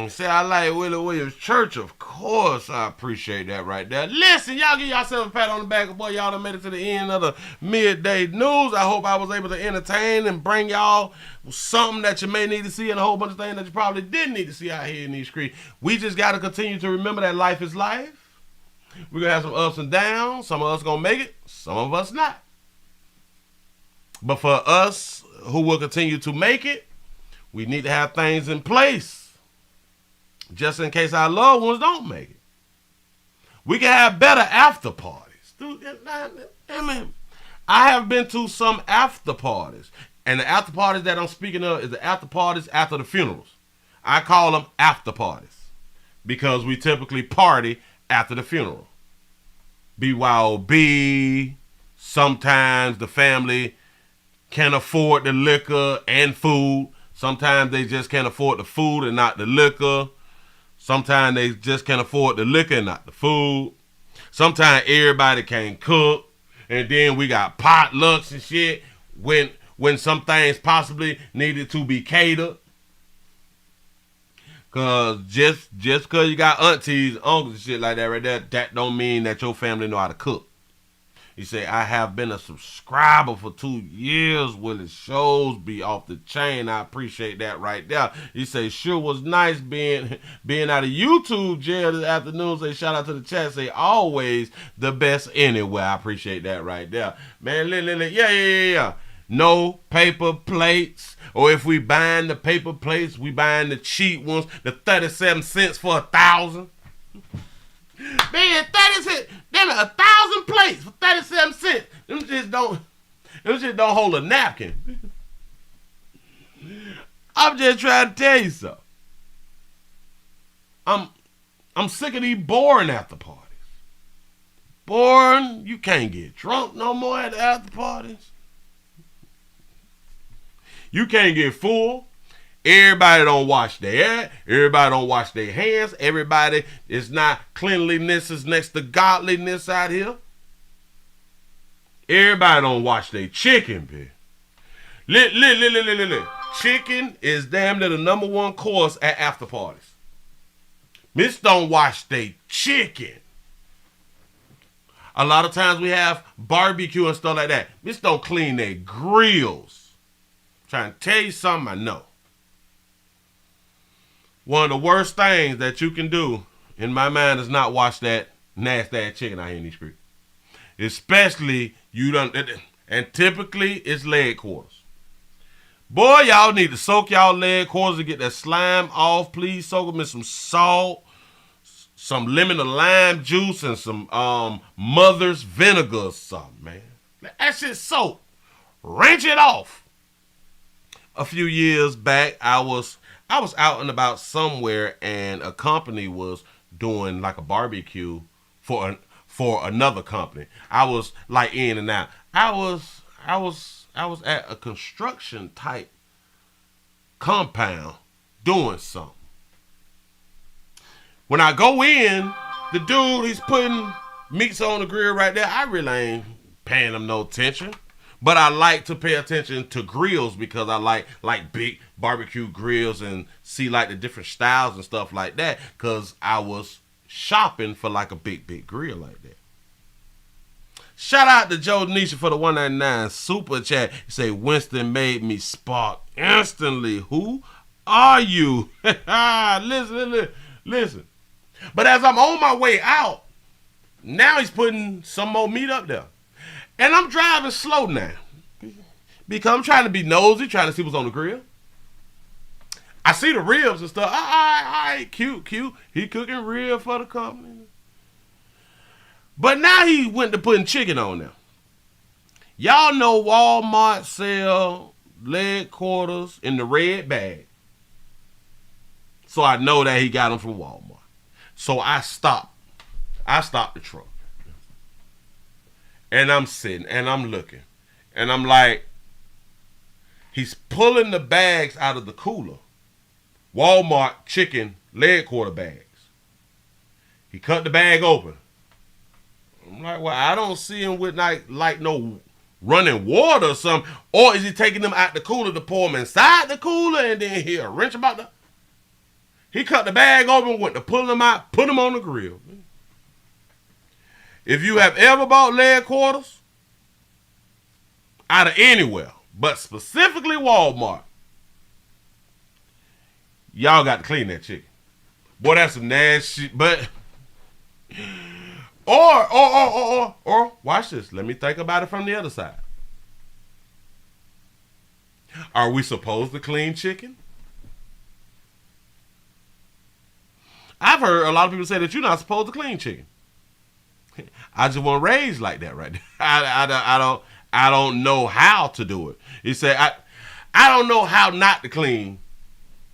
A: Say I like Willie Williams Church. Of course, I appreciate that right there. Listen, y'all give yourself a pat on the back. Boy, y'all done made it to the end of the midday news. I hope I was able to entertain and bring y'all something that you may need to see and a whole bunch of things that you probably didn't need to see out here in these streets. We just got to continue to remember that life is life. We're going to have some ups and downs. Some of us going to make it. Some of us not. But for us who will continue to make it, we need to have things in place just in case our loved ones don't make it. We can have better after parties. Dude, I mean, I have been to some after parties, and the after parties that I'm speaking of is the after parties after the funerals. I call them after parties because we typically party after the funeral. BYOB, sometimes the family can afford the liquor and food. Sometimes they just can't afford the food and not the liquor. Sometimes they just can't afford the liquor and not the food. Sometimes everybody can't cook. And then we got potlucks and shit when some things possibly needed to be catered. Cause just cause you got aunties, uncles and shit like that right there, that don't mean that your family know how to cook. You say, I have been a subscriber for 2 years. Willie's shows be off the chain. I appreciate that right there. You say, sure was nice being out of YouTube jail this afternoon. Say, shout out to the chat. Say, always the best anywhere. I appreciate that right there. Man, yeah. No paper plates. Or if we buying the paper plates, we buying the cheap ones, the 37 cents for 1,000. Man, 30 cents. Damn it, 1,000 plates for 37 cents. Them just don't hold a napkin. I'm just trying to tell you something. I'm sick of these boring after parties. Boring, you can't get drunk no more at the after parties. You can't get full. Everybody don't wash their everybody don't wash their hands. Everybody is not cleanliness is next to godliness out here. Everybody don't wash their chicken, bitch. Chicken is damn near the number one course at after parties. Miss don't wash their chicken. A lot of times we have barbecue and stuff like that. Miss don't clean their grills. I'm trying to tell you something I know. One of the worst things that you can do, in my mind, is not wash that nasty ass chicken out here in these streets. Especially you don't, and typically it's leg quarters. Boy, y'all need to soak y'all leg quarters to get that slime off. Please soak them in some salt, some lemon or lime juice, and some mother's vinegar or something, man. That shit soak. Rinse it off. A few years back, I was out and about somewhere, and a company was doing like a barbecue for another company. I was like in and out. I was at a construction type compound doing something. When I go in, the dude, he's putting meats on the grill right there. I really ain't paying him no attention. But I like to pay attention to grills because I like big barbecue grills and see like the different styles and stuff like that, because I was shopping for like a big grill like that. Shout out to Joe Nisha for the 199 super chat. He say, Winston made me spark instantly. Who are you? Listen. But as I'm on my way out, now he's putting some more meat up there. And I'm driving slow now because I'm trying to be nosy, trying to see what's on the grill. I see the ribs and stuff. All right, cute. He cooking rib for the company. But now he went to putting chicken on there. Y'all know Walmart sell leg quarters in the red bag. So I know that he got them from Walmart. So I stopped the truck. And I'm sitting and I'm looking. And I'm like, he's pulling the bags out of the cooler. Walmart chicken leg quarter bags. He cut the bag open. I'm like, well, I don't see him with like no running water or something. Or is he taking them out the cooler to pour them inside the cooler and then he'll wrench about the... He cut the bag open, went to pull them out, put them on the grill. If you have ever bought leg quarters out of anywhere, but specifically Walmart, y'all got to clean that chicken. Boy, that's some nasty shit. But or watch this. Let me think about it from the other side. Are we supposed to clean chicken? I've heard a lot of people say that you're not supposed to clean chicken. I just want raised like that right there. I don't know how to do it. He said I don't know how not to clean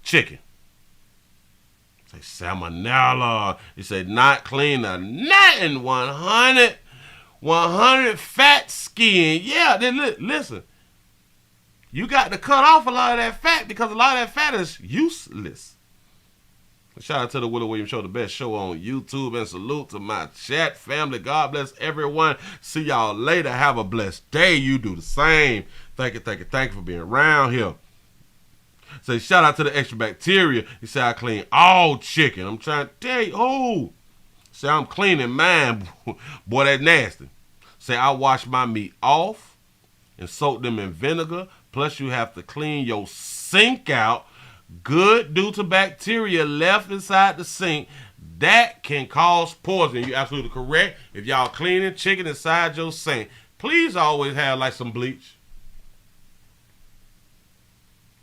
A: chicken. Say salmonella. He said not clean a nothing. 100 fat skin. Yeah, then listen. You got to cut off a lot of that fat because a lot of that fat is useless. Shout out to the Willie Williams Show, the best show on YouTube, and salute to my chat family. God bless everyone. See y'all later. Have a blessed day. You do the same. Thank you for being around here. Say shout out to the extra bacteria. He said I clean all chicken. I'm trying to tell you. Say I'm cleaning mine. Boy, that's nasty. Say I wash my meat off and soak them in vinegar. Plus you have to clean your sink out good due to bacteria left inside the sink that can cause poison. You're absolutely correct. If y'all cleaning chicken inside your sink, please always have like some bleach,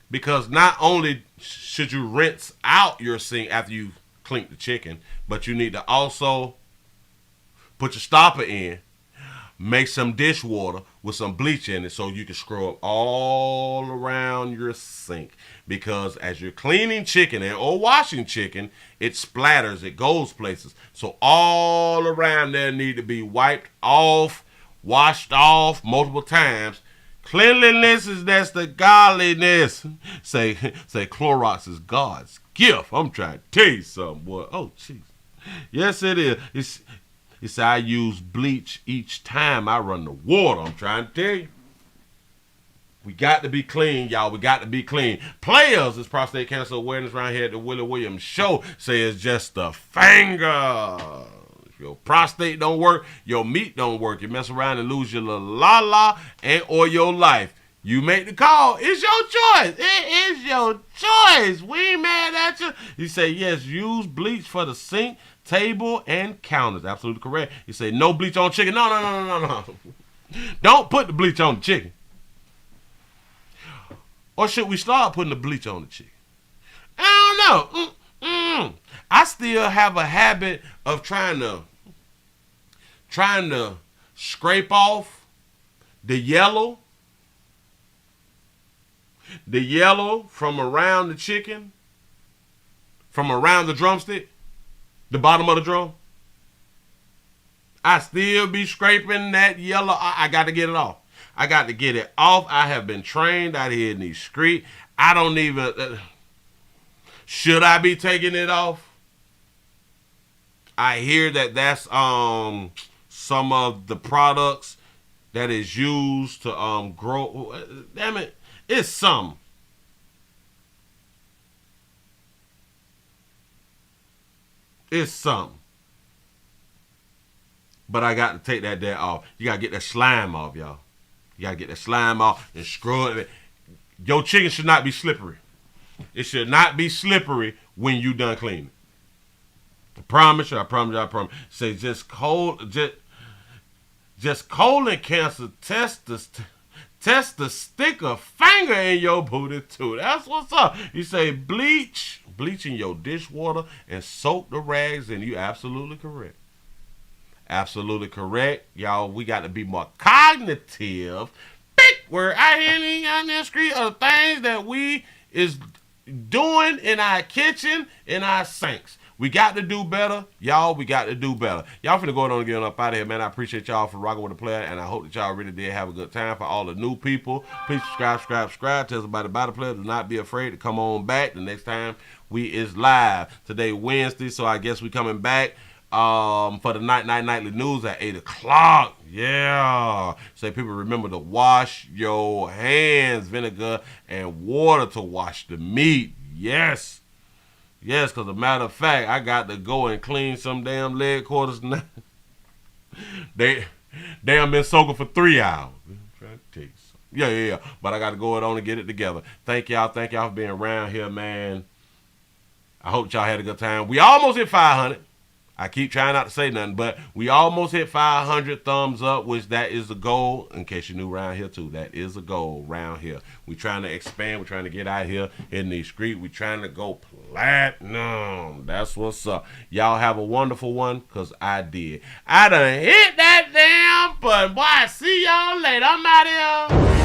A: because not only should you rinse out your sink after you clean the chicken, but you need to also put your stopper in, make some dishwater with some bleach in it so you can scrub all around your sink. Because as you're cleaning chicken or washing chicken, it splatters, it goes places. So all around there need to be wiped off, washed off multiple times. Cleanliness is that's the godliness. Say Clorox is God's gift. I'm trying to tell you something, boy. Oh, jeez. Yes, it is. He said, I use bleach each time I run the water. I'm trying to tell you. We got to be clean, y'all. We got to be clean. Players, it's prostate cancer awareness right here at the Willie Williams Show. Say it's just a finger. If your prostate don't work, your meat don't work. You mess around and lose your little la-la or your life. You make the call. It's your choice. It is your choice. We ain't mad at you. You say, yes, use bleach for the sink, table, and counters. Absolutely correct. You say, no bleach on chicken. No. Don't put the bleach on the chicken. Or should we start putting the bleach on the chicken? I don't know. I still have a habit of trying to scrape off the yellow from around the chicken, from around the drumstick, the bottom of the drum. I still be scraping that yellow. I got to get it off. I got to get it off. I have been trained out here in these streets. I don't even... should I be taking it off? I hear that that's some of the products that is used to grow... Damn it. It's some. It's some. But I got to take that there off. You got to get that slime off, y'all. You got to get that slime off and scrub it. Your chicken should not be slippery. It should not be slippery when you done cleaning. I promise you. Say just colon cancer, test the sticker finger in your booty too. That's what's up. You say bleach in your dishwater and soak the rags in. You absolutely correct. Absolutely correct. Y'all, we got to be more cognitive. Big word out here on the street of things that we is doing in our kitchen, in our sinks. We got to do better. Y'all, we got to do better. Y'all finna go on and get up out of here, man. I appreciate y'all for rocking with the player, and I hope that y'all really did have a good time. For all the new people, please subscribe. Tell somebody about the player. Do not be afraid to come on back the next time we is live. Today, Wednesday, so I guess we coming back for the nightly news at 8 o'clock. Yeah. Say people remember to wash your hands, vinegar and water to wash the meat. Yes. Yes, because as a matter of fact, I got to go and clean some damn leg quarters now. They done been soaking for 3 hours. I'm trying to tell you something. Yeah. But I got to go on and get it together. Thank y'all for being around here, man. I hope y'all had a good time. We almost hit 500. I keep trying not to say nothing, but we almost hit 500 thumbs up, which that is the goal. In case you're new around here, too, that is a goal around here. We're trying to expand. We're trying to get out here in these streets. We're trying to go platinum. That's what's up. Y'all have a wonderful one, because I did. I done hit that damn button. Boy, I see y'all later. I'm out of here.